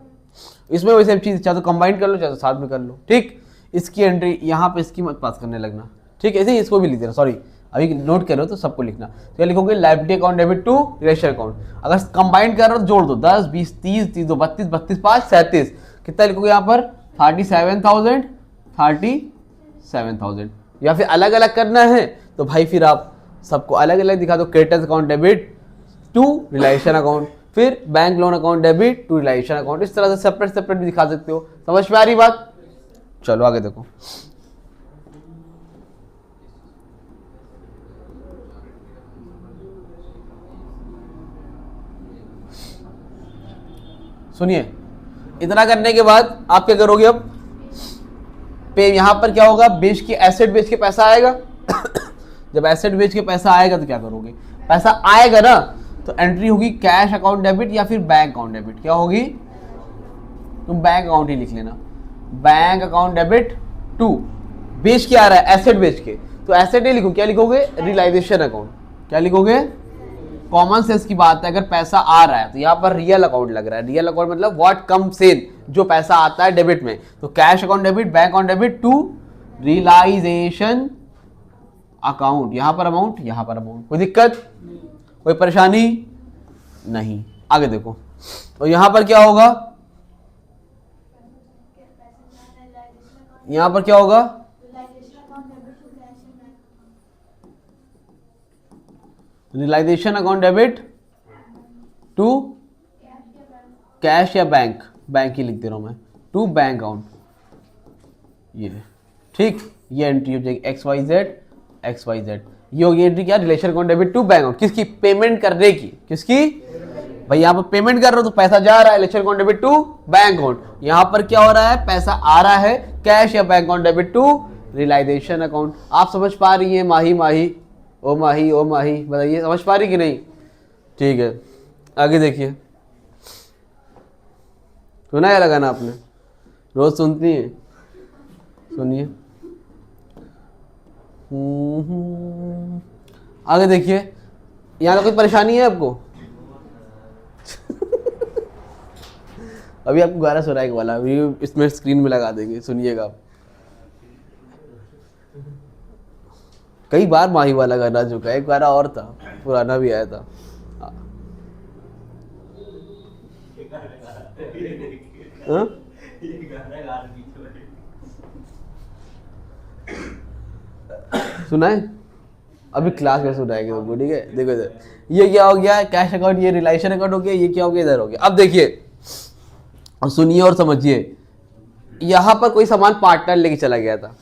S1: इसमें वही सेम चीज, चाहे तो कंबाइन कर लो चाहे तो साथ में कर लो, ठीक। इसकी एंट्री यहाँ पे इसकी मत पास करने लगना, ठीक है, ऐसे ही इसको भी लिख देना, सॉरी अभी नोट करो तो सबको लिखना। तो क्या लिखोगे, liability account debit to relation account, अगर कंबाइन कर रहे हो तो जोड़ दो, 10 20 30 30 2 32 32 5 37, कितना लिखोगे यहाँ पर 37,000 37,000। या फिर अलग अलग करना है तो भाई फिर आप सबको अलग अलग दिखा दो, creditors account debit to relation account, फिर bank loan account debit to relation account, इस तरह से सेपरेट सेपरेट भी दिखा सकते हो। समझ में आ रही बात, चलो आगे देखो। सुनिए, इतना करने के बाद आप क्या करोगे, अब पे यहां पर क्या होगा, बेच के एसेट बेच के पैसा आएगा जब एसेट बेच के पैसा आएगा तो क्या करोगे, पैसा आएगा ना तो एंट्री होगी कैश अकाउंट डेबिट या फिर बैंक अकाउंट डेबिट, क्या होगी, तुम बैंक अकाउंट ही लिख लेना, बैंक अकाउंट डेबिट टू, बेच के आ रहा है एसेट बेच के, तो एसेट ही लिखो, क्या लिखोगे, रियलाइजेशन अकाउंट, क्या लिखोगे, कॉमन सेंस की बात है, अगर पैसा आ रहा है तो यहाँ पर रियल अकाउंट लग रहा है, रियल अकाउंट मतलब व्हाट कम्स इन, जो पैसा आता है डेबिट में, तो cash account debit, bank account debit to realisation account, यहां पर अमाउंट यहां पर अमाउंट, कोई दिक्कत कोई परेशानी नहीं। आगे देखो, तो यहां पर क्या होगा, यहां पर क्या होगा, realisation account debit to cash या बैंक, बैंक ही लिख दे रहा हूं मैं, टू बैंक अकाउंट, ये ठीक, ये एंट्री हो जाएगी XYZ, ये होगी एंट्री क्या, realisation account debit to bank account, किसकी, पेमेंट करने की, किसकी भाई, यहां पर पेमेंट कर रहे हो तो पैसा जा रहा है, realisation account debit to bank account, यहां पर क्या हो रहा है, पैसा आ रहा है कैश या bank account debit to realisation account. आप समझ पा रही है, माही माही ओ माही बताइए, समझ पा रही कि नहीं, ठीक है। आगे देखिए, सुना है लगाना आपने, रोज सुनती है, सुनिए। आगे देखिए, यहाँ कोई परेशानी है आपको अभी आपको गाना सुनाएगा वाला, अभी इसमें स्क्रीन में लगा देंगे, सुनिएगा आप। कई बार माही वाला गाना चुका है, एक गाना और था पुराना भी आया था हाँ? सुना है अभी क्लास में सुनाएंगे तुमको, ठीक है। देखो इधर, ये क्या हो गया, कैश अकाउंट, ये रिलेशन अकाउंट हो गया, ये क्या हो गया, इधर हो गया। अब देखिए और सुनिए और समझिए, यहां पर कोई सामान पार्टनर लेके चला गया था,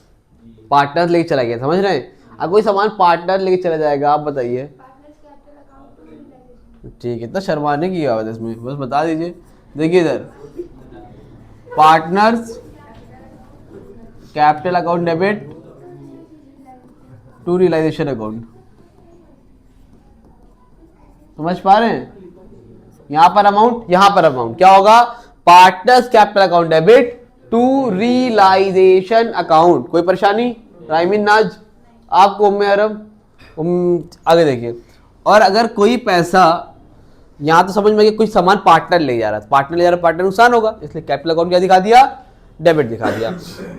S1: पार्टनर लेके चला गया, समझ रहे हैं। अब कोई सामान पार्टनर लेके चला जाएगा, आप बताइए, ठीक है, इतना शर्माने की आवाज इसमें, बस बता दीजिए। देखिए इधर, partners capital account debit to realisation account, समझ पा रहे हैं। यहां पर अमाउंट, यहां पर अमाउंट, क्या होगा, partners capital account debit to realisation account. कोई परेशानी, राइमिन नाज, आपको उम्मे अरब, आगे देखिए। और अगर कोई पैसा, यहां तो समझ में गया, कोई सामान पार्टनर ले जा रहा है, पार्टनर ले जा रहा है, पार्टनर नुकसान होगा, इसलिए कैपिटल अकाउंट क्या दिखा दिया, डेबिट दिखा दिया।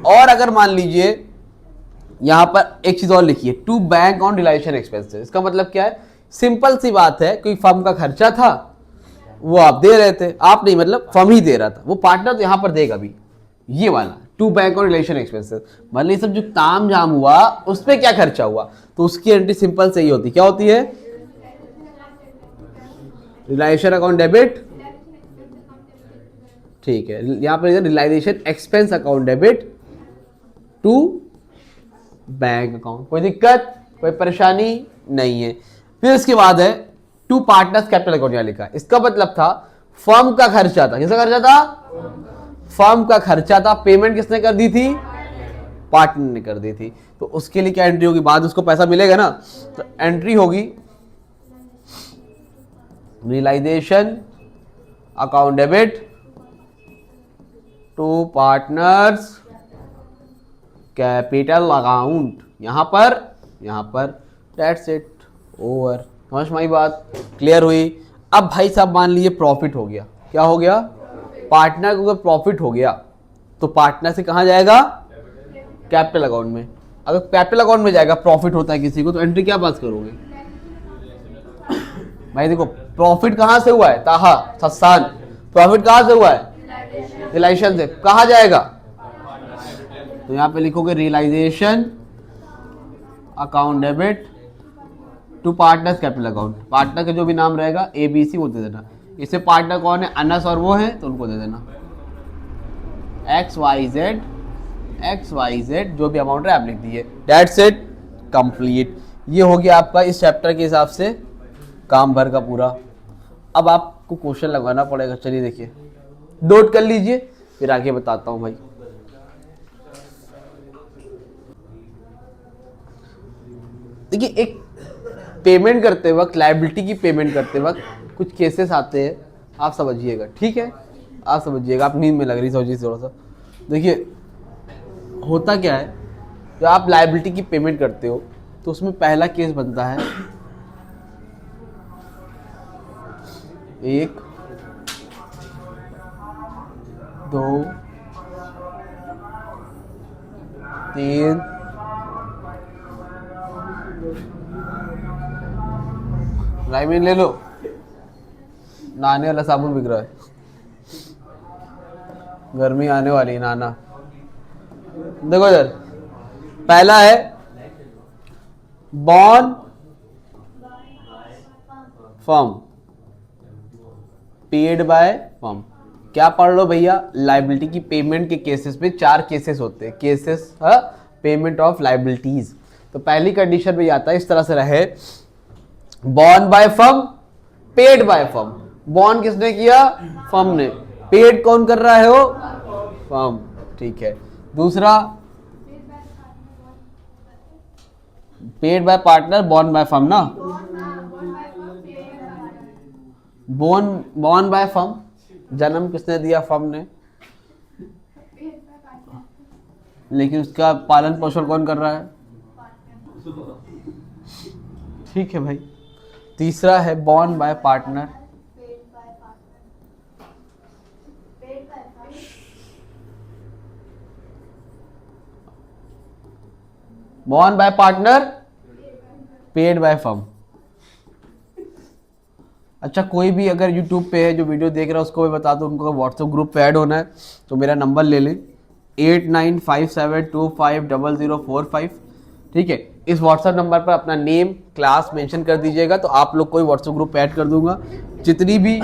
S1: और अगर मान लीजिए यहां पर एक चीज और लिखिए, to bank on realisation expenses, इसका मतलब क्या है, सिंपल सी बात है, कोई फर्म का खर्चा था वो आप दे रहे थे, आप नहीं, मतलब फर्म ही दे रहा था, वो पार्टनर तो यहां पर देगा भी, ये वाला to bank on relation expenses. मतलब ये सब जो ताम झाम हुआ उस पर क्या खर्चा हुआ, तो उसकी एंट्री सिंपल से ही होती, क्या होती है, रियलाइजेशन अकाउंट डेबिट, ठीक है, यहां पर realisation expense account debit to bank account. कोई दिक्कत, कोई परेशानी नहीं है। फिर इसके बाद है टू पार्टनर्स कैपिटल अकाउंट, यहां लिखा, इसका मतलब था फर्म का खर्चा था, किसका खर्चा था, फर्म का खर्चा था, पेमेंट किसने कर दी थी, पार्टनर ने कर दी थी, तो उसके लिए क्या एंट्री होगी, बाद उसको पैसा मिलेगा ना, तो एंट्री होगी realisation account debit to partners capital account, यहां पर दैट्स इट, ओवर। समझ में आई बात, क्लियर हुई। अब भाई साहब मान लीजिए प्रॉफिट हो गया, क्या हो गया, पार्टनर को अगर प्रॉफिट हो गया तो पार्टनर से कहां जाएगा, कैपिटल अकाउंट में। अगर कैपिटल अकाउंट में जाएगा, प्रॉफिट होता है किसी को, तो एंट्री क्या पास करोगे भाई, देखो प्रॉफिट कहां से हुआ है, ताहा सस्सान, प्रॉफिट कहां से हुआ है, रियलाइजेशन से, कहां जाएगा, तो यहां पे लिखोगे realisation account debit to partners capital account, partner का जो भी नाम रहेगा ABC वो दे देना, इससे पार्टनर कौन है, अनस और वो है, तो उनको दे देना XYZ जो भी अमाउंट है आप लिख दिए, दैट्स इट, कंप्लीट। ये हो गया आपका इस चैप्टर के हिसाब से काम भर का पूरा। अब आपको क्वेश्चन लगाना पड़ेगा, चलिए देखिए, नोट कर लीजिए, फिर आगे बताता हूं भाई। देखिए, एक पेमेंट करते वक्त, लायबिलिटी की पेमेंट करते वक्त कुछ केसेस आते हैं, आप समझिएगा, ठीक है, आप समझिएगा, आप नींद में लग रही समझिए थोड़ा सा। देखिए होता क्या है, जब आप लायबिलिटी की पेमेंट करते हो तो उसमें पहला केस बनता है, 1 2 3 राइमिन ले लो, नहाने वाला साबुन बिक रहा है, गर्मी आने वाली है, नहाना। देखो इधर, पहला है bond firm paid by firm. क्या पढ़ लो भैया, लाइबिलिटी की पेमेंट के केसेस में 4 केसेस होते हैं, केसेस पेमेंट ऑफ लाइबिलिटीज। तो पहली कंडीशन में आता है इस तरह से रहे, bond by firm, paid by firm. Bond किसने किया, फर्म ने, पेड कौन कर रहा है, वो फर्म, ठीक है। दूसरा, paid by partner, bond by firm ना, बॉन्ड बाय फर्म, जन्म किसने दिया, फर्म ने, लेकिन उसका पालन पोषण कौन कर रहा है, ठीक है भाई। तीसरा है bond by partner, bond by partner, paid by firm. अच्छा, कोई भी अगर यूट्यूब पे है जो वीडियो देख रहा है उसको मैं बता दूं, उनको व्हाट्सएप ग्रुप पे ऐड होना है तो मेरा नंबर ले लें 8957250045। ठीक है, इस व्हाट्सएप नंबर पर अपना नेम क्लास मेंशन कर दीजिएगा तो आप लोग को व्हाट्सएप ग्रुप पे ऐड कर दूंगा। जितनी भी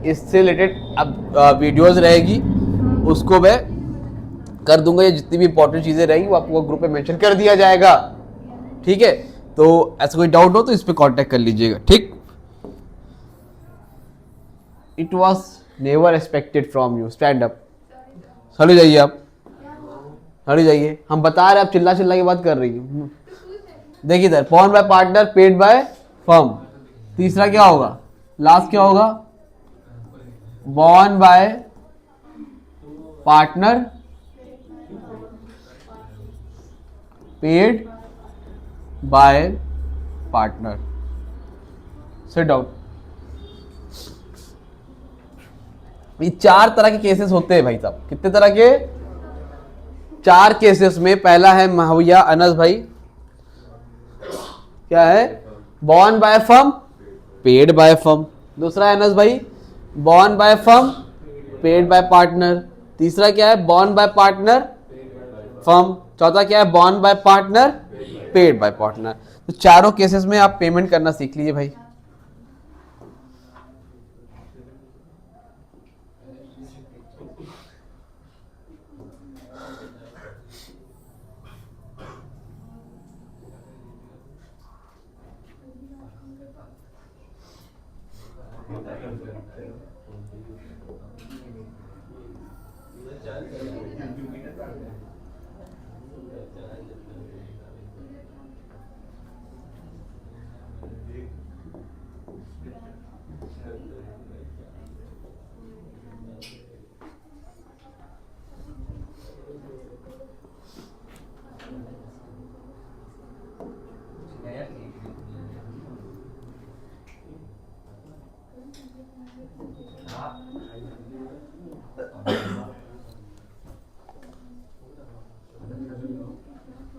S1: इससे रिलेटेड अब वीडियोज़ रहेगी उसको मैं कर दूंगा, या जितनी भी इंपॉर्टेंट चीज़ें रहेंगी वो आपको ग्रुप पे मेंशन कर दिया जाएगा। ठीक है, तो ऐसा कोई डाउट हो तो इस पर कॉन्टैक्ट कर लीजिएगा। ठीक, it was never expected from you, stand up. खड़े जाइए आप, खड़े जाइए। हम बता रहे आप चिल्ला चिल्ला की बात कर रही है। देखिए इधर, born by partner paid by firm. तीसरा क्या होगा, लास्ट क्या होगा, born by partner paid bye partner. Sit down. ये 4 तरह के केसेस होते हैं भाई साहब। कितने तरह के, 4 केसेस में। पहला है भैया अनस भाई, क्या है, born by firm paid by firm. दूसरा है अनस भाई, born by firm paid by partner. तीसरा क्या है, बॉर्न बाय पार्टनर फर्म। चौथा क्या है, born by partner paid bye partner. तो चारों केसेस में आप पेमेंट करना सीख लीजिए भाई।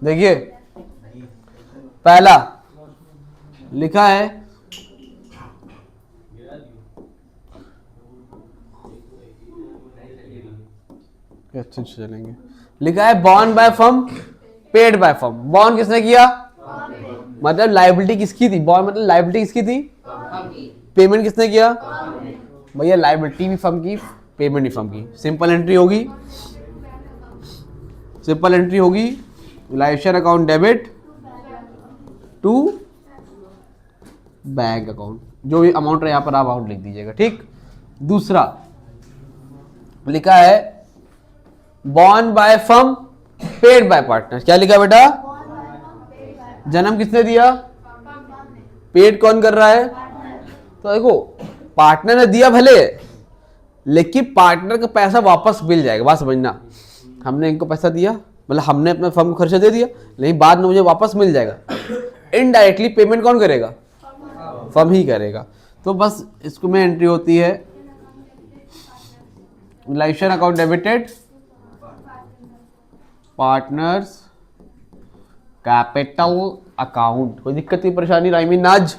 S1: देखिए पहला लिखा है, अच्छे चलेंगे, लिखा है born by firm paid by firm. Born किसने किया, मतलब लायबिलिटी किसकी थी, बॉर्न मतलब लायबिलिटी किसकी थी, पेमेंट किसने किया भैया, लायबिलिटी भी फर्म की, पेमेंट भी फर्म की। सिंपल एंट्री होगी, सिंपल एंट्री होगी, लाइफेयर account debit to bank account, जो भी अमाउंट है यहां पर आप अमाउंट लिख दीजिएगा। ठीक, दूसरा लिखा है born by firm paid by partner. क्या लिखा बेटा, जन्म किसने दिया, पेड कौन कर रहा है, तो देखो पार्टनर ने दिया भले, लेकिन पार्टनर का पैसा वापस मिल जाएगा। बात समझना, हमने इनको पैसा दिया, मतलब हमने अपने फर्म को खर्चा दे दिया, लेकिन बाद में मुझे वापस मिल जाएगा। इनडायरेक्टली पेमेंट कौन करेगा, फर्म ही करेगा। तो बस इसको में एंट्री होती है लाइफेयर account debited partners capital account. कोई दिक्कत की परेशानी राइमी नाज।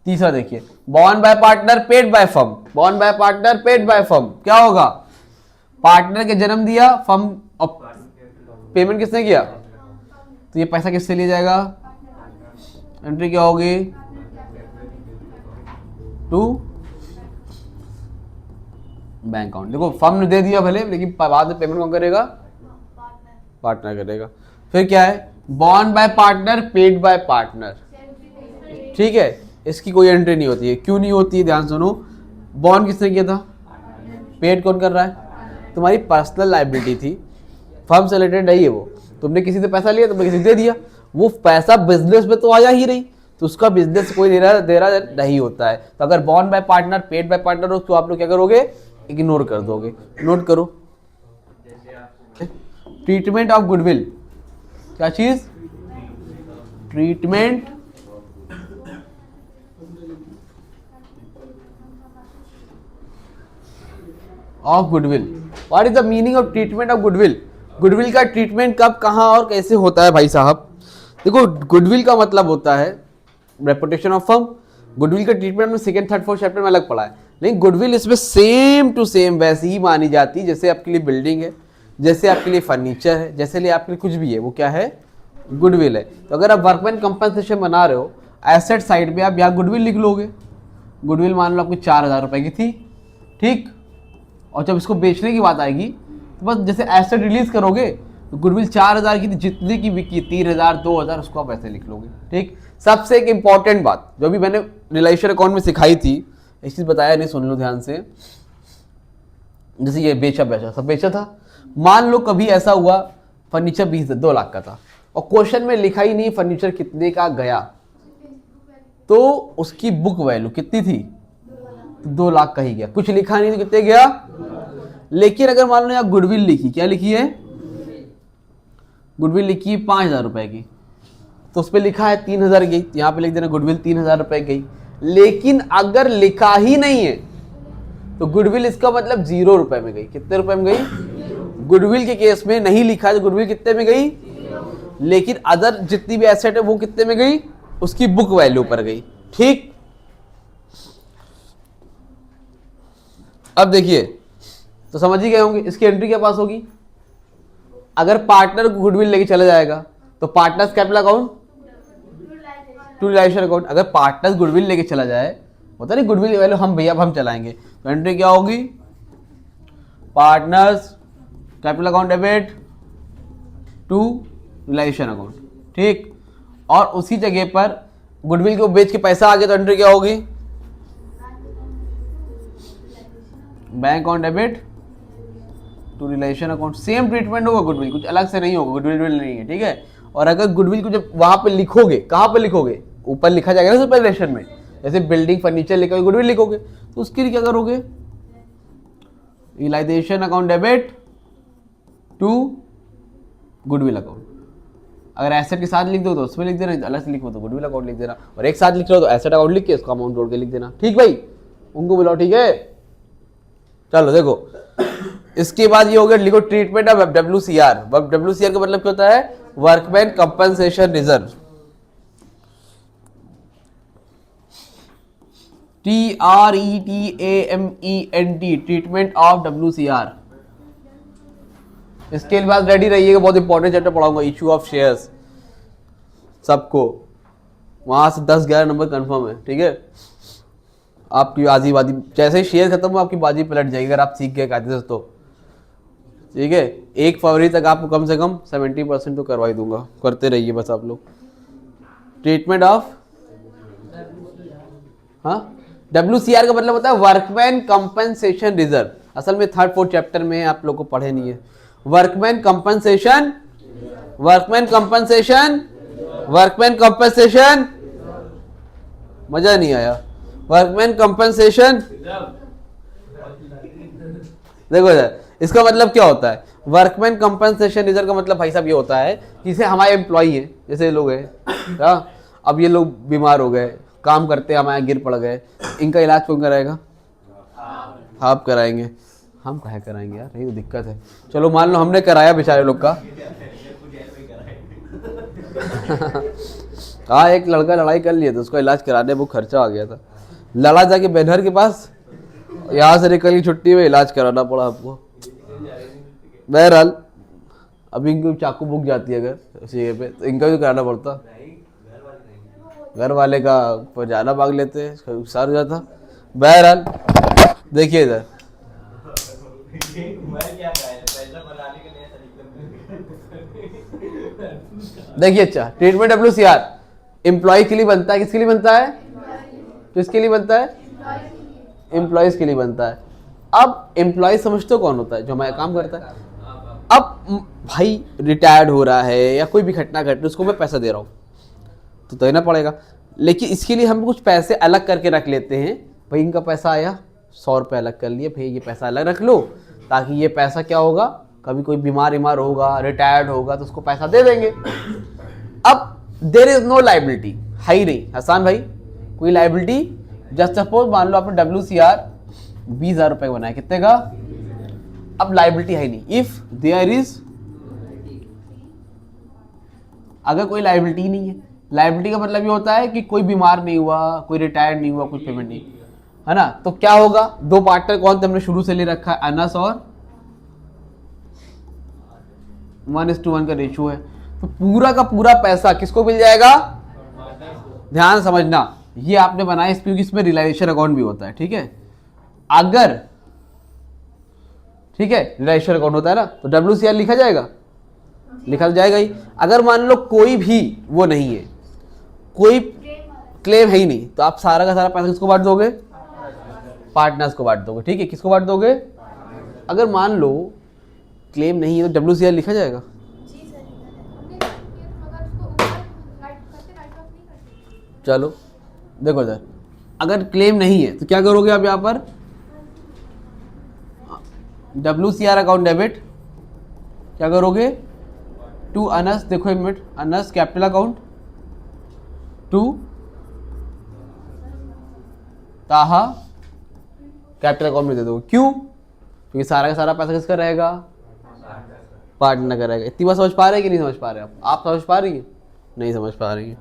S1: तीसरा देखिए, borne by partner paid by firm. Borne by partner paid by firm क्या होगा, पार्टनर के जन्म दिया, फर्म पेमेंट किसने किया, तो ये पैसा किससे लिया जाएगा, एंट्री क्या होगी, टू बैंक अकाउंट। देखो फर्म ने दे दिया भले, लेकिन बाद में पेमेंट कौन करेगा, पार्टनर करेगा। फिर क्या है, born by partner paid bye partner. ठीक है, इसकी कोई एंट्री नहीं होती है। क्यों नहीं होती है, ध्यान सुनो। बॉर्न किसने किया था, पेड कौन कर रहा है, तुम्हारी पर्सनल लायबिलिटी थी, फर्म से रिलेटेड नहीं है वो, तुमने किसी से पैसा लिया, तुमने किसी से दे दिया, वो पैसा बिजनेस में तो आया ही नहीं, तो उसका बिजनेस कोई दे रहा नहीं होता है। तो अगर born by partner paid bye partner हो तो आप लोग क्या करोगे, इग्नोर कर दोगे। नोट करो, ट्रीटमेंट ऑफ गुडविल। क्या चीज, treatment of goodwill. What is the meaning of treatment of goodwill. Goodwill का ट्रीटमेंट कब, कहां और कैसे होता है भाई साहब। देखो गुडविल का मतलब होता है रेपुटेशन ऑफ फर्म, गुडविल का ट्रीटमेंट में सेकंड थर्ड फोर्थ चैप्टर में अलग पढ़ा है, लेकिन गुडविल इसमें सेम टू सेम वैसी ही मानी जाती है जैसे आपके लिए बिल्डिंग है, जैसे आपके लिए फर्नीचर है, जैसे लिए आपके लिए कुछ भी है, वो क्या है, गुडविल है। तो अगर आप वर्कमैन कंपनसेशन बना रहे हो, एसेट साइड पे आप यहाँ गुडविल लिख लोगे। गुडविल मान लो आपकी 4,000 रुपये की थी, ठीक, और जब इसको बेचने की बात आएगी तो बस जैसे एसेट रिलीज करोगे तो गुडविल 4,000 की थी, जितनी की बिकी 3,000 2,000 उसको आप ऐसे लिख लोगे, ठीक। सबसे एक इंपॉर्टेंट बात जो भी मैंने रिलेशन अकाउंट में सिखाई थी, एक चीज बताया नहीं, सुन लो ध्यान से। जैसे ये सब बेचा था, मान लो कभी ऐसा हुआ फर्नीचर 2 लाख का था और क्वेश्चन में लिखा ही नहीं फर्नीचर कितने का गया, तो उसकी बुक वैल्यू कितनी थी, 2 लाख का ही गया, कुछ लिखा नहीं तो कितने गया। लेकिन अगर मान लो यहाँ गुडविल लिखी, क्या लिखी है, गुडविल लिखी है 5,000 रुपए की, तो उस पर लिखा है 3,000 गई, यहाँ पे लिख देना गुडविल 3,000 रुपए गई। लेकिन अगर लिखा ही नहीं है तो गुडविल इसका मतलब 0 रुपए में गई। कितने रुपए में गई, गुडविल के केस में नहीं लिखा है तो गुडविल कितने में गई, लेकिन अदर जितनी भी एसेट है वो कितने में गई, उसकी बुक वैल्यू पर गई, ठीक। अब देखिए, तो समझ ही गए होंगे इसकी एंट्री क्या पास होगी। अगर पार्टनर को गुडविल लेके चला जाएगा तो partners capital account to realisation account. अगर पार्टनर्स गुडविल लेके चला जाए, होता नहीं गुडविल वैल्यू हम भैया हम चलाएंगे, तो एंट्री क्या होगी, partners capital account debit to realisation account, ठीक। और उसी जगह पर गुडविल को बेच के पैसा आ गया तो एंट्री क्या होगी, bank account debit to relation account. Same treatment होगा गुडविल, कुछ अलग से नहीं होगा, गुडविल नहीं है, ठीक है। और अगर गुडविल को जब वहां पे लिखोगे, कहां पे लिखोगे, ऊपर लिखा जाएगा ना सुपर रिलेशन में, जैसे बिल्डिंग फर्नीचर लिखोगे गुडविल लिखोगे, तो उसके लिए क्या करोगे, realisation account debit to goodwill account. अगर एसेट के साथ लिख दो तो उसमें लिख देना, अलग से लिखो तो गुडविल अकाउंट लिख देना, और एक साथ लिख लो तो एसेट अकाउंट लिख के उसका अमाउंट जोड़ के लिख देना, ठीक भाई। उनको बुलाओ, ठीक है। चलो देखो, इसके बाद ये हो गया, लिखो ट्रीटमेंट ऑफ WCR। WCR का मतलब क्या होता है, workman compensation reserve. TRETAMENT, treatment of WCR। इसके बाद रेडी रहिएगा, बहुत इंपॉर्टेंट चैप्टर पढ़ाऊंगा, इशू ऑफ शेयर्स। सबको वहां से 10-11 नंबर कंफर्म है, ठीक है। आपकी बाजी जैसे ही शेयर खत्म हो आपकी बाजी पलट जाएगी अगर आप सीख गए कायदे से, तो ठीक है। 1 फरवरी तक आपको कम से कम 70% तो करवा ही दूंगा, करते रहिए बस आप लोग। ट्रीटमेंट ऑफ, हाँ, WCR का मतलब होता है वर्कमैन कंपनसेशन रिजर्व। असल में 3rd 4th चैप्टर में आप लोग को पढ़े नहीं है। Workman compensation, workman compensation, workman compensation, मजा नहीं आया। वर्कमैन कंपनसेशन, देखो यार इसका मतलब क्या होता है, वर्कमैन कंपनसेशन रिजर्व का मतलब भाई साहब ये होता है कि जैसे हमारे एम्प्लॉई है, जैसे लोग हैं, अब ये लोग बीमार हो गए, काम करते हमारे गिर पड़ गए, इनका इलाज कौन कराएगा, आप कराएंगे। हम कहे कराएंगे यार, यही तो दिक्कत है। चलो मान लो हमने कराया बेचारे लोग का हाँ, एक लड़का लड़ाई कर लिया था, उसका इलाज कराने वो खर्चा आ गया था, लड़ा जाके बैनर के पास, यहाँ से निकल की छुट्टी में इलाज कराना पड़ा आपको। बहरहाल अभी इनको चाकू भूख जाती है अगर उसी जगह पे, तो इनका भी कराना पड़ता, घर वाले का पर जाना भाग लेते, सार हो जाता। बहरहाल देखिए इधर देखिए, अच्छा ट्रीटमेंट WCR एम्प्लॉय के लिए बनता है, किसके लिए बनता है, तो इसके लिए बनता है, एम्प्लॉयज के लिए बनता है। अब एम्प्लॉय समझते हो कौन होता है, जो हमारा काम करता है। अब भाई रिटायर्ड हो रहा है या कोई भी घटना घट रही है, उसको मैं पैसा दे रहा हूँ तो देना पड़ेगा, लेकिन इसके लिए हम कुछ पैसे अलग करके रख लेते हैं। भाई इनका पैसा आया 100 रुपये अलग कर लिए, भाई ये पैसा अलग रख लो, ताकि ये पैसा क्या होगा, कभी कोई बीमार होगा, रिटायर्ड होगा तो उसको पैसा दे देंगे। अब देयर इज नो लाइबिलिटी, है ही नहीं हसान भाई कोई लाइबिलिटी। जस्ट सपोज मान लो आपने WCR 20,000 रुपये बनाया, कितने का, अब लाइबिलिटी है ही नहीं। इफ देयर इज, अगर कोई लाइबिलिटी नहीं है, लायबिलिटी का मतलब ये होता है कि कोई बीमार नहीं हुआ, कोई रिटायर्ड नहीं हुआ, कुछ पेमेंट नहीं, है ना। तो क्या होगा, दो पार्टनर कौन थे हमने शुरू से ले रखा है, अनस और 1:1 का रेशियो है। तो पूरा का पूरा पैसा किसको मिल जाएगा, ध्यान समझना, ये आपने बनाया क्योंकि इसमें रियलाइजेशन अकाउंट भी होता है, ठीक है। अगर ठीक है रियलाइजेशन अकाउंट होता है ना, तो WCR लिखा जाएगा, लिखा तो जाएगा ही। अगर मान लो कोई भी वो नहीं है, कोई क्लेम है ही नहीं, तो आप सारा का सारा पैसा किसको बांट दोगे, पार्टनर्स को बांट दोगे, ठीक है। किसको बांट दोगे, अगर मान लो क्लेम नहीं है तो WCR लिखा जाएगा। चलो देखो इधर, अगर क्लेम नहीं है तो क्या करोगे आप यहाँ पर, WCR अकाउंट डेबिट, क्या करोगे, टू अनस, देखो एक मिनट, Anas capital account to Taha capital account में दे दो। क्यों, क्योंकि सारा का सारा पैसा किसका रहेगा, पार्टनर का रहेगा। इतनी बात समझ पा रहे हैं कि नहीं समझ पा रहे आप समझ पा रही है, नहीं समझ पा रही है।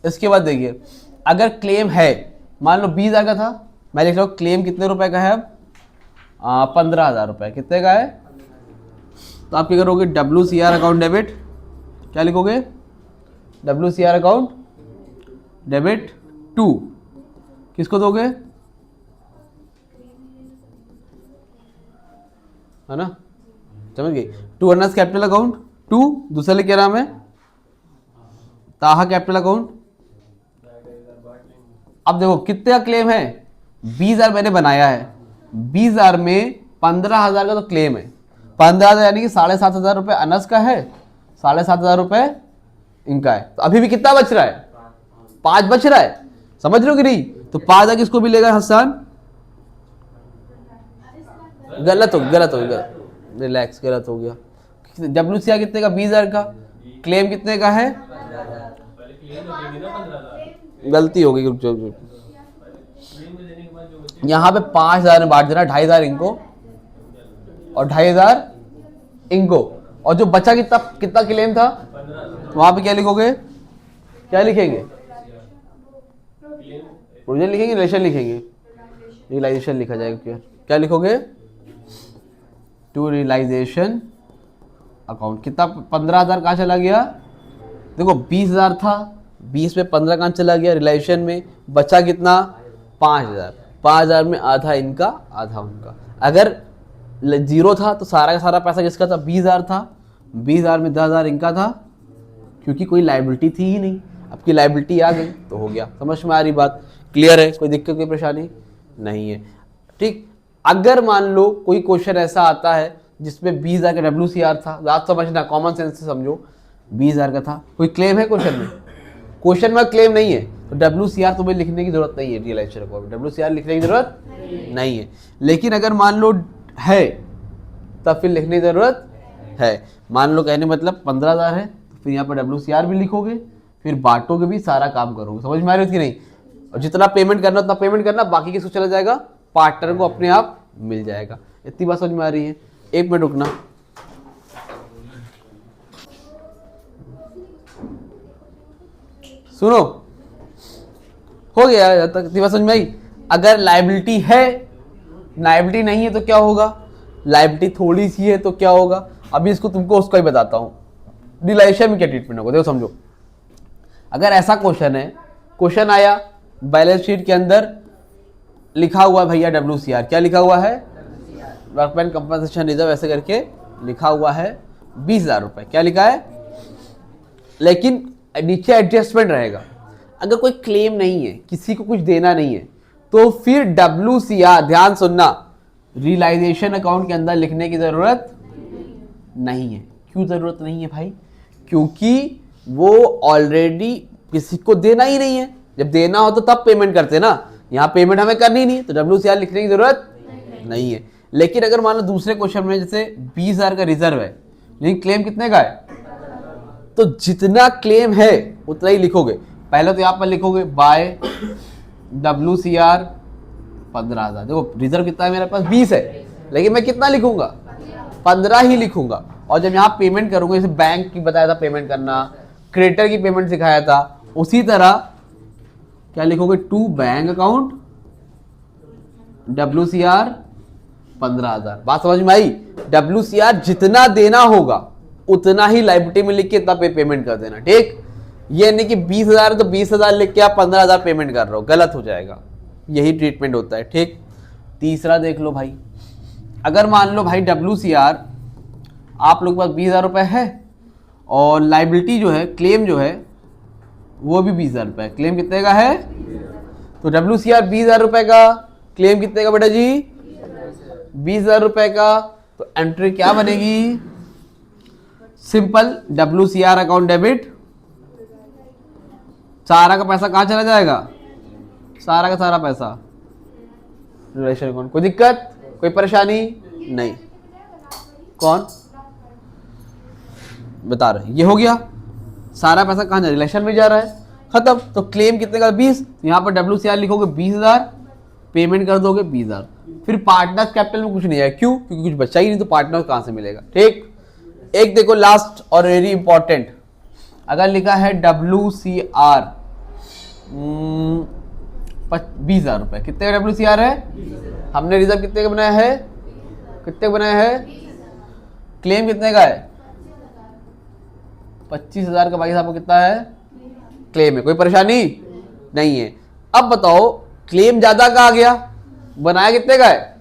S1: इसके बाद देखिए, अगर क्लेम है, मान लो 20,000 का था, मैं लिख रहा हूँ क्लेम कितने रुपए का है अब, 15,000 रुपये, कितने का है, तो आप क्या करोगे, WCR अकाउंट डेबिट, क्या लिखोगे, WCR अकाउंट डेबिट टू, किसको दोगे, है ना, समझ गई, to Anas capital account to, दूसरा लिख क्या नाम है, ताहा कैपिटल अकाउंट। अब देखो कितने का क्लेम है, 20,000 मैंने बनाया है, 20,000 में 15,000 का तो क्लेम है, 15,000 यानी कि 7,500 रुपये अनस का है, 7,500 रुपये इनका है। तो अभी भी कितना बच रहा है, 5 बच रहा है, समझ रहे हो कि नहीं। तो 5,000 किसको मिलेगा हसन, गलत हो गया, रिलैक्स, गलत हो गया। WCR कितने का, 20,000 का, क्लेम कितने का है, गलती हो गई, यहाँ पे 5,000 में बांट देना, 2,500 इनको और 2,500 इनको, और जो बचा कितना कितना क्लेम था, वहां पे क्या लिखोगे, क्या लिखेंगे, ओरिजिनल लिखेंगे, रिलेशन लिखेंगे, रियलाइजेशन लिखा जाएगा, क्या लिखोगे, टू रियलाइजेशन अकाउंट। कितना 15,000 कहाँ चला गया, देखो 20,000 था, 20 में 15 कहाँ चला गया, रियलाइजेशन में, बचा कितना 5,000, 5,000 में आधा इनका आधा उनका। अगर जीरो था तो सारा का सारा पैसा किसका था, 20,000 था, 20,000 में 10,000 इनका था, क्योंकि कोई लाइबिलिटी थी ही नहीं, अब की लाइबिलिटी आ गई तो हो गया। समझ में आ रही बात, क्लियर है, कोई दिक्कत कोई परेशानी नहीं है, ठीक। अगर मान लो कोई क्वेश्चन ऐसा आता है जिसमें 20,000 का WCR था, बात समझना, कॉमन सेंस से समझो, 20,000 का था, कोई क्लेम है क्वेश्चन में, क्वेश्चन में क्लेम नहीं है, तो WCR तुम्हें लिखने की जरूरत नहीं है, रियलाइजेशन अकाउंट WCR लिखने की जरूरत नहीं है। लेकिन अगर मान लो है तब फिर लिखने की जरूरत है। मान लो कहने मतलब 15,000 है, तो फिर यहाँ पर WCR भी लिखोगे, फिर बांटोगे भी, सारा काम करोगे। समझ में आ रही है कि नहीं, और जितना पेमेंट करना उतना पेमेंट करना, बाकी किसको चला जाएगा, पार्टनर को अपने आप मिल जाएगा। इतनी बात समझ में आ रही है, एक मिनट रुकना, सुनो, हो गया जब तक, इतनी बात समझ में आई। अगर लायबिलिटी है, लायबिलिटी नहीं है तो क्या होगा, लायबिलिटी थोड़ी सी है तो क्या होगा, अभी इसको तुमको उसका ही बताता हूँ, रियलाइजेशन में क्या ट्रीटमेंट होगा। देखो समझो, अगर ऐसा क्वेश्चन है, क्वेश्चन आया बैलेंस शीट के अंदर लिखा हुआ है भैया WCR, क्या लिखा हुआ है, वर्कमैन कंपनसेशन रिजर्व, ऐसे करके लिखा हुआ है 20,000 रुपये, क्या लिखा है, लेकिन नीचे एडजस्टमेंट रहेगा। अगर कोई क्लेम नहीं है, किसी को कुछ देना नहीं है, तो फिर WCR, ध्यान सुनना, रियलाइजेशन अकाउंट के अंदर लिखने की जरूरत नहीं है। क्यों जरूरत नहीं है भाई, क्योंकि वो ऑलरेडी किसी को देना ही नहीं है, जब देना हो तो तब पेमेंट करते ना, यहाँ पेमेंट हमें करनी नहीं, तो WCR लिखने की जरूरत नहीं है। लेकिन अगर मान लो दूसरे क्वेश्चन में जैसे 20,000 का रिजर्व है, लेकिन क्लेम कितने का है, तो जितना क्लेम है उतना ही लिखोगे। पहले तो यहाँ पर लिखोगे बाय WCR 15,000, देखो रिजर्व कितना है मेरे पास 20 है, लेकिन मैं कितना लिखूंगा, 15 ही लिखूंगा। और जब यहाँ पेमेंट करूंगा, जैसे बैंक की बताया था पेमेंट करना, क्रेडिटर की पेमेंट सिखाया था, उसी तरह क्या लिखोगे, टू बैंक अकाउंट WCR 15,000। बात समझ में आई? WCR जितना देना होगा उतना ही लाइबिलिटी में लिख के तब पेमेंट कर देना, ठीक। ये नहीं कि 20,000 तो 20,000 लिख के आप 15,000 पेमेंट कर रहे हो, गलत हो जाएगा। यही ट्रीटमेंट होता है, ठीक। तीसरा देख लो भाई, अगर मान लो भाई WCR आप लोग के पास 20,000 रुपये है और लाइबिलिटी जो है, क्लेम जो है वो भी 20,000 रुपये। क्लेम कितने का है? तो WCR 20,000 रुपये का, क्लेम कितने का बेटा जी? 20,000 रुपये का। तो एंट्री क्या बनेगी? Simple, WCR account debit. सारा का पैसा कहाँ चला जाएगा? सारा का सारा पैसा रिलेशन अकाउंट। कोई दिक्कत, कोई परेशानी नहीं? कौन बता रहे? ये हो गया, सारा पैसा कहाँ जा रहा है? रिलेशन में जा रहा है, खत्म। तो क्लेम कितने का? 20। यहाँ पर WCR लिखोगे 20,000, पेमेंट कर दोगे 20,000। फिर पार्टनर्स कैपिटल में कुछ नहीं है, क्यों? क्योंकि कुछ बचा ही नहीं, तो पार्टनर कहां से मिलेगा, ठीक। एक देखो लास्ट और वेरी इंपॉर्टेंट, अगर लिखा है WCR 20,000 रुपए, कितने का WCR है? हमने रिजर्व कितने का बनाया है? कितने का बनाया है? क्लेम कितने का है? 25,000 का। भाई साहब कितना है क्लेम है? कोई परेशानी नहीं है। अब बताओ, क्लेम ज्यादा का आ गया, बनाया कितने का है?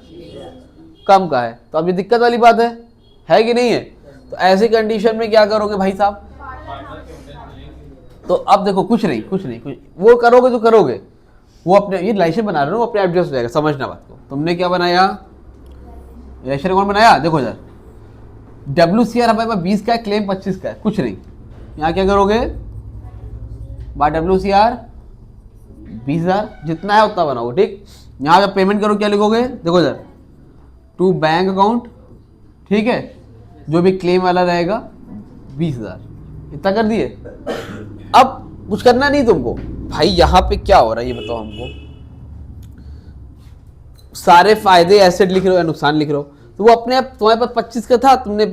S1: कम का है। तो अब ये दिक्कत वाली बात है कि नहीं है? तो ऐसी कंडीशन में क्या करोगे भाई साहब? तो अब देखो, कुछ नहीं, वो करोगे तो करोगे, वो अपने, ये लाइसेंस बना रहे हो, अपने एडजस्ट हो जाएगा। समझना बात को। तुमने क्या बनाया? रिलेशन अकाउंट बनाया। देखो यार, WCR हमारे पास 20 का है, क्लेम 25 का है, कुछ नहीं। यहाँ क्या करोगे? बाय WCR 20,000 जितना है उतना बनाओगे, ठीक। यहाँ जब पेमेंट करो क्या लिखोगे? देखो सर, टू बैंक अकाउंट, ठीक है, जो भी क्लेम वाला रहेगा 20,000, इतना कर दिए। अब कुछ करना नहीं तुमको भाई। यहाँ पे क्या हो रहा है ये बताओ हमको। सारे फायदे एसेट लिख रहे हो या नुकसान लिख रहे हो? तो वो अपने आप, तुम्हारे पास 25 का था, तुमने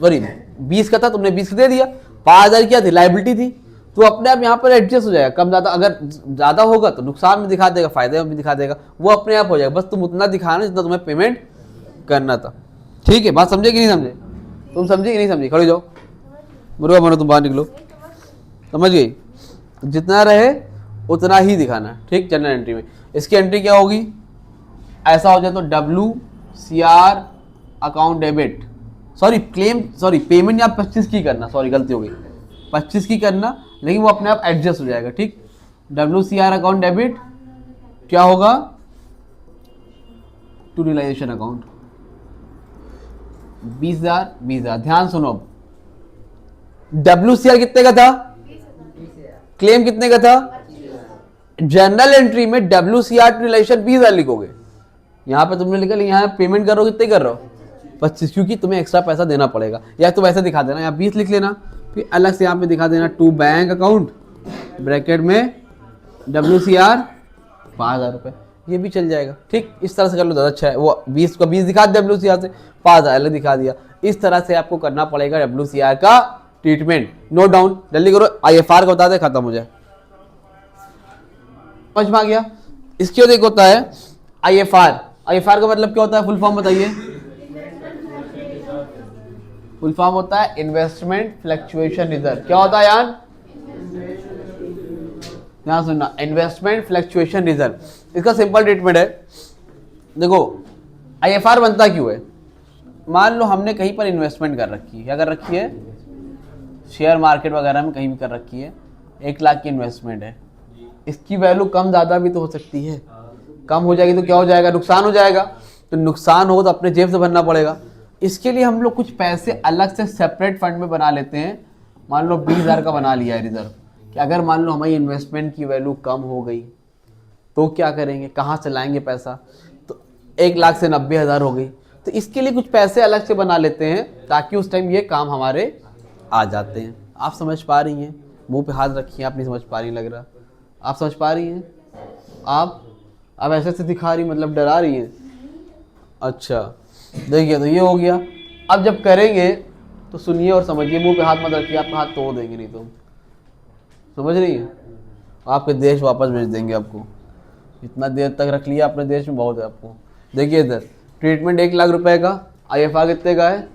S1: सॉरी 20 का था, तुमने 20 का दे दिया। 5,000 क्या थी? लाइबिलिटी थी। तो अपने आप यहाँ पर एडजस्ट हो जाएगा, कम ज्यादा। अगर ज्यादा होगा तो नुकसान में दिखा देगा, फायदे में भी दिखा देगा, वो अपने आप हो जाएगा। बस तुम उतना दिखाना जितना तुम्हें पेमेंट करना था, ठीक है। बात समझे कि नहीं समझे? तुम समझे कि नहीं समझे? खड़े जाओ, मुर्गा बनो, तुम बाहर निकलो। समझ गई? तो जितना रहे उतना ही दिखाना, ठीक। जनरल एंट्री में इसकी एंट्री क्या होगी? ऐसा हो जाए तो WCR account debit, sorry claim, sorry payment आप 25 की करना, सॉरी गलती हो गई, 25 की करना, लेकिन वो अपने आप एडजस्ट हो जाएगा, ठीक। WCR अकाउंट डेबिट क्या होगा? To realisation account 20,000। ध्यान सुनो, WCR कितने का था? क्लेम कितने का था? जनरल एंट्री में WCR टू रिलेशन 20,000 लिखोगे। यहां पे तुमने लिखा, यहां पेमेंट करो कितने कर रहे हो? 25, क्योंकि तुम्हें एक्स्ट्रा पैसा देना पड़ेगा। या तो वैसे दिखा देना, यहाँ 20 लिख लेना, फिर अलग से यहाँ पे दिखा देना टू बैंक अकाउंट ब्रैकेट में WCR 5,000 रुपये, ये भी चल जाएगा, ठीक। इस तरह से कर लो, ज़्यादा अच्छा है। वो 20 का 20 दिखा दिया WCR से, 5,000 अलग दिखा दिया। इस तरह से आपको करना पड़ेगा WCR का ट्रीटमेंट। नोट डाउन, जल्दी करो। IFR का बता दे, खत्म हो जाए। समझ में आ गया? इसकी एक होता है IFR का मतलब क्या होता है? फुल फॉर्म बताइए। फुल फॉर्म होता है इन्वेस्टमेंट फ्लक्चुएशन रिजर्व। क्या होता है यार? ध्यान सुनना, इन्वेस्टमेंट फ्लक्चुएशन रिजर्व। इसका सिंपल ट्रीटमेंट है। देखो IFR बनता क्यों है? मान लो हमने कहीं पर इन्वेस्टमेंट कर रखी है, क्या कर रखी है? शेयर मार्केट वगैरह में कहीं भी कर रखी है। 1 लाख की इन्वेस्टमेंट है, इसकी वैल्यू कम ज़्यादा भी तो हो सकती है। कम हो जाएगी तो क्या हो जाएगा? नुकसान हो जाएगा। तो नुकसान हो तो अपने जेब से भरना पड़ेगा। इसके लिए हम लोग कुछ पैसे अलग से सेपरेट फंड में बना लेते हैं। मान लो 20,000 का बना लिया है रिजर्व, कि अगर मान लो हमारी इन्वेस्टमेंट की वैल्यू कम हो गई तो क्या करेंगे? कहाँ से लाएंगे पैसा? तो 1 लाख से 90,000 हो गई, तो इसके लिए कुछ पैसे अलग से बना लेते हैं ताकि उस टाइम ये काम हमारे आ जाते हैं। आप समझ पा रही हैं? मुंह पे हाथ रखिए, आप नहीं समझ पा रही लग रहा। आप समझ पा रही हैं? आप अब ऐसे से दिखा रही, मतलब डरा रही हैं। अच्छा देखिए, तो ये हो गया। अब जब करेंगे तो सुनिए और समझिए, मुंह पे हाथ मत रखिए, आपका हाथ तोड़ देंगे नहीं तो। समझ रही है? आपके देश वापस भेज देंगे आपको। इतना देर तक रख लिया अपने देश में, बहुत है आपको। देखिए इधर ट्रीटमेंट 1 लाख रुपए का, IFR कितने का है?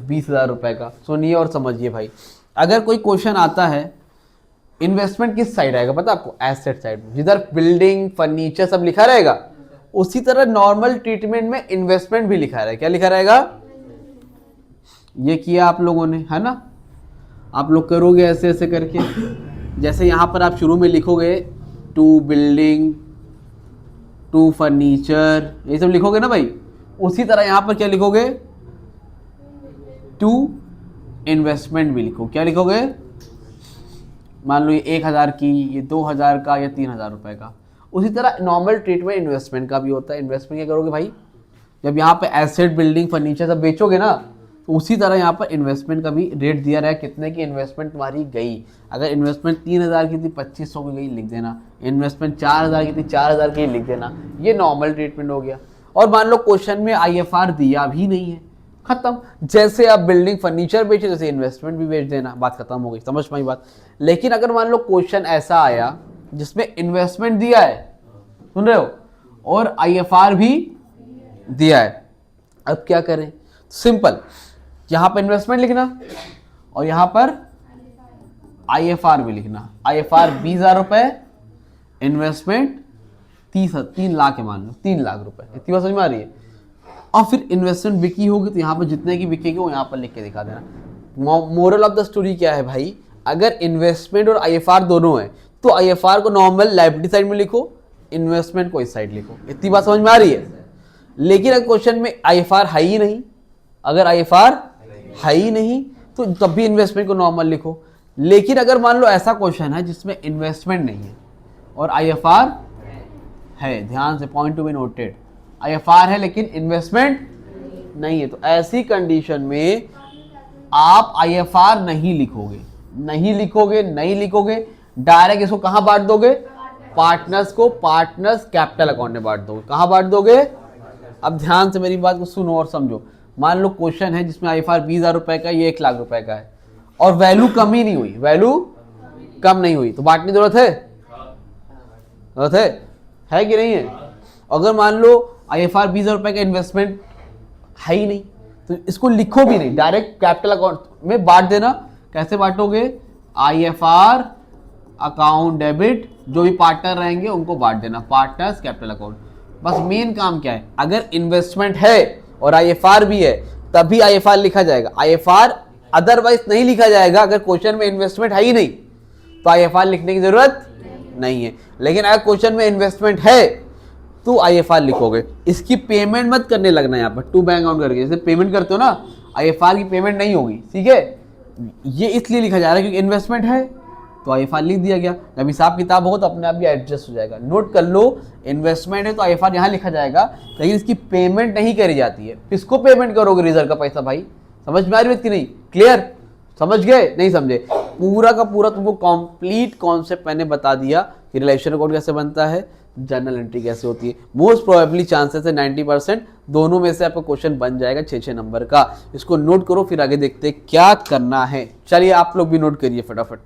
S1: 20,000 रुपए का। सुनिए और समझिए भाई, अगर कोई क्वेश्चन आता है, इन्वेस्टमेंट किस साइड आएगा पता आपको? एसेट साइड में, जिधर बिल्डिंग फर्नीचर सब लिखा रहेगा, उसी तरह नॉर्मल ट्रीटमेंट में इन्वेस्टमेंट भी लिखा रहेगा। क्या लिखा रहेगा? ये किया आप लोगों ने, है ना? आप लोग करोगे ऐसे ऐसे करके, जैसे यहाँ पर आप शुरू में लिखोगे टू बिल्डिंग, टू फर्नीचर, ये सब लिखोगे ना भाई, उसी तरह यहाँ पर क्या लिखोगे? टू इन्वेस्टमेंट भी लिखो। क्या लिखोगे? मान लो ये 1,000 की, ये 2,000 का, या 3,000 रुपए का। उसी तरह नॉर्मल ट्रीटमेंट इन्वेस्टमेंट का भी होता है। इन्वेस्टमेंट क्या करोगे भाई? जब यहाँ पे एसेट बिल्डिंग फर्नीचर सब बेचोगे ना, तो उसी तरह यहाँ पर इन्वेस्टमेंट का भी रेट दिया रहा है, कितने की इन्वेस्टमेंट तुम्हारी गई। अगर इन्वेस्टमेंट 3,000 की थी, 2,500 की गई, लिख देना। इन्वेस्टमेंट 4,000 की थी, 4,000 की लिख देना। ये नॉर्मल ट्रीटमेंट हो गया। और मान लो क्वेश्चन में IFR दिया भी नहीं है, खत्म। जैसे आप बिल्डिंग फर्नीचर बेचे, जैसे इन्वेस्टमेंट भी बेच देना, बात खत्म हो गई। समझ पाई बात? लेकिन अगर मान लो क्वेश्चन ऐसा आया जिसमें इन्वेस्टमेंट दिया है, सुन रहे हो, और IFR भी दिया है, अब क्या करें? सिंपल, यहां पर इन्वेस्टमेंट लिखना और यहां पर IFR भी लिखना। IFR 20,000 रुपए, इन्वेस्टमेंट 3 लाख है, मान लो 3 लाख रुपए। इतनी बात समझ में आ रही है? और फिर इन्वेस्टमेंट बिकी होगी तो यहाँ पर जितने की बिकेगी वो यहाँ पर लिख के दिखा देना। मोरल ऑफ द स्टोरी क्या है भाई? अगर इन्वेस्टमेंट और IFR दोनों है तो IFR को नॉर्मल लायबिलिटी साइड में लिखो, इन्वेस्टमेंट को इस साइड लिखो। इतनी बात समझ में आ रही है? लेकिन अगर क्वेश्चन में IFR है ही नहीं, अगर IFR है ही नहीं तो तब भी इन्वेस्टमेंट को नॉर्मल लिखो। लेकिन अगर मान लो ऐसा क्वेश्चन है जिसमें इन्वेस्टमेंट नहीं है और IFR है, ध्यान से, point to be noted, IFR है लेकिन इन्वेस्टमेंट नहीं है, तो ऐसी कंडीशन में आप IFR नहीं लिखोगे, नहीं लिखोगे, नहीं लिखोगे। डायरेक्ट इसको कहां बांट दोगे? पार्टनर्स को, पार्टनर्स कैपिटल अकाउंट में बांट दोगे। कहां बांट दोगे? अब ध्यान से मेरी बात को सुनो और समझो। मान लो क्वेश्चन है जिसमें IFR 20,000 रुपए का, ये 1 लाख रुपए का है और वैल्यू कम ही नहीं हुई, वैल्यू कम नहीं हुई, तो बांटने की जरूरत है? जरूरत है कि नहीं है? अगर मान लो IFR 20,000 रुपए का इन्वेस्टमेंट है ही नहीं तो इसको लिखो भी नहीं, डायरेक्ट कैपिटल अकाउंट में बांट देना। कैसे बांटोगे? IFR अकाउंट डेबिट, जो भी पार्टनर रहेंगे उनको बांट देना, पार्टनर्स कैपिटल अकाउंट। बस मेन काम क्या है? अगर इन्वेस्टमेंट है और IFR भी है तभी IFR लिखा जाएगा। IFR अदरवाइज नहीं लिखा जाएगा। अगर क्वेश्चन में इन्वेस्टमेंट है ही नहीं तो IFR लिखने की जरूरत नहीं है। लेकिन अगर क्वेश्चन में इन्वेस्टमेंट है तो IFR लिखोगे। इसकी पेमेंट मत करने लगना यहाँ पर, टू बैंक अकाउंट करके जैसे पेमेंट करते हो ना, IFR की पेमेंट नहीं होगी, ठीक है? ये इसलिए लिखा जा रहा है क्योंकि इन्वेस्टमेंट है तो IFR लिख दिया गया। जब हिसाब किताब हो तो अपने आप भी एडजस्ट हो जाएगा। नोट कर लो, इन्वेस्टमेंट है तो IFR यहाँ लिखा जाएगा, लेकिन इसकी पेमेंट नहीं करी जाती है। किसको पेमेंट करोगे रिजल्ट का पैसा भाई? समझ में आ रही है कि नहीं? क्लियर? समझ गए? नहीं समझे? पूरा का पूरा तुमको कंप्लीट कॉन्सेप्ट मैंने बता दिया कि रिलेशन अकाउंट कैसे बनता है, जर्नल एंट्री कैसे होती है। मोस्ट प्रोबेबली चांसेस है 90% दोनों में से आपका क्वेश्चन बन जाएगा 6-6 नंबर का। इसको नोट करो, फिर आगे देखते हैं क्या करना है। चलिए आप लोग भी नोट करिए फटाफट।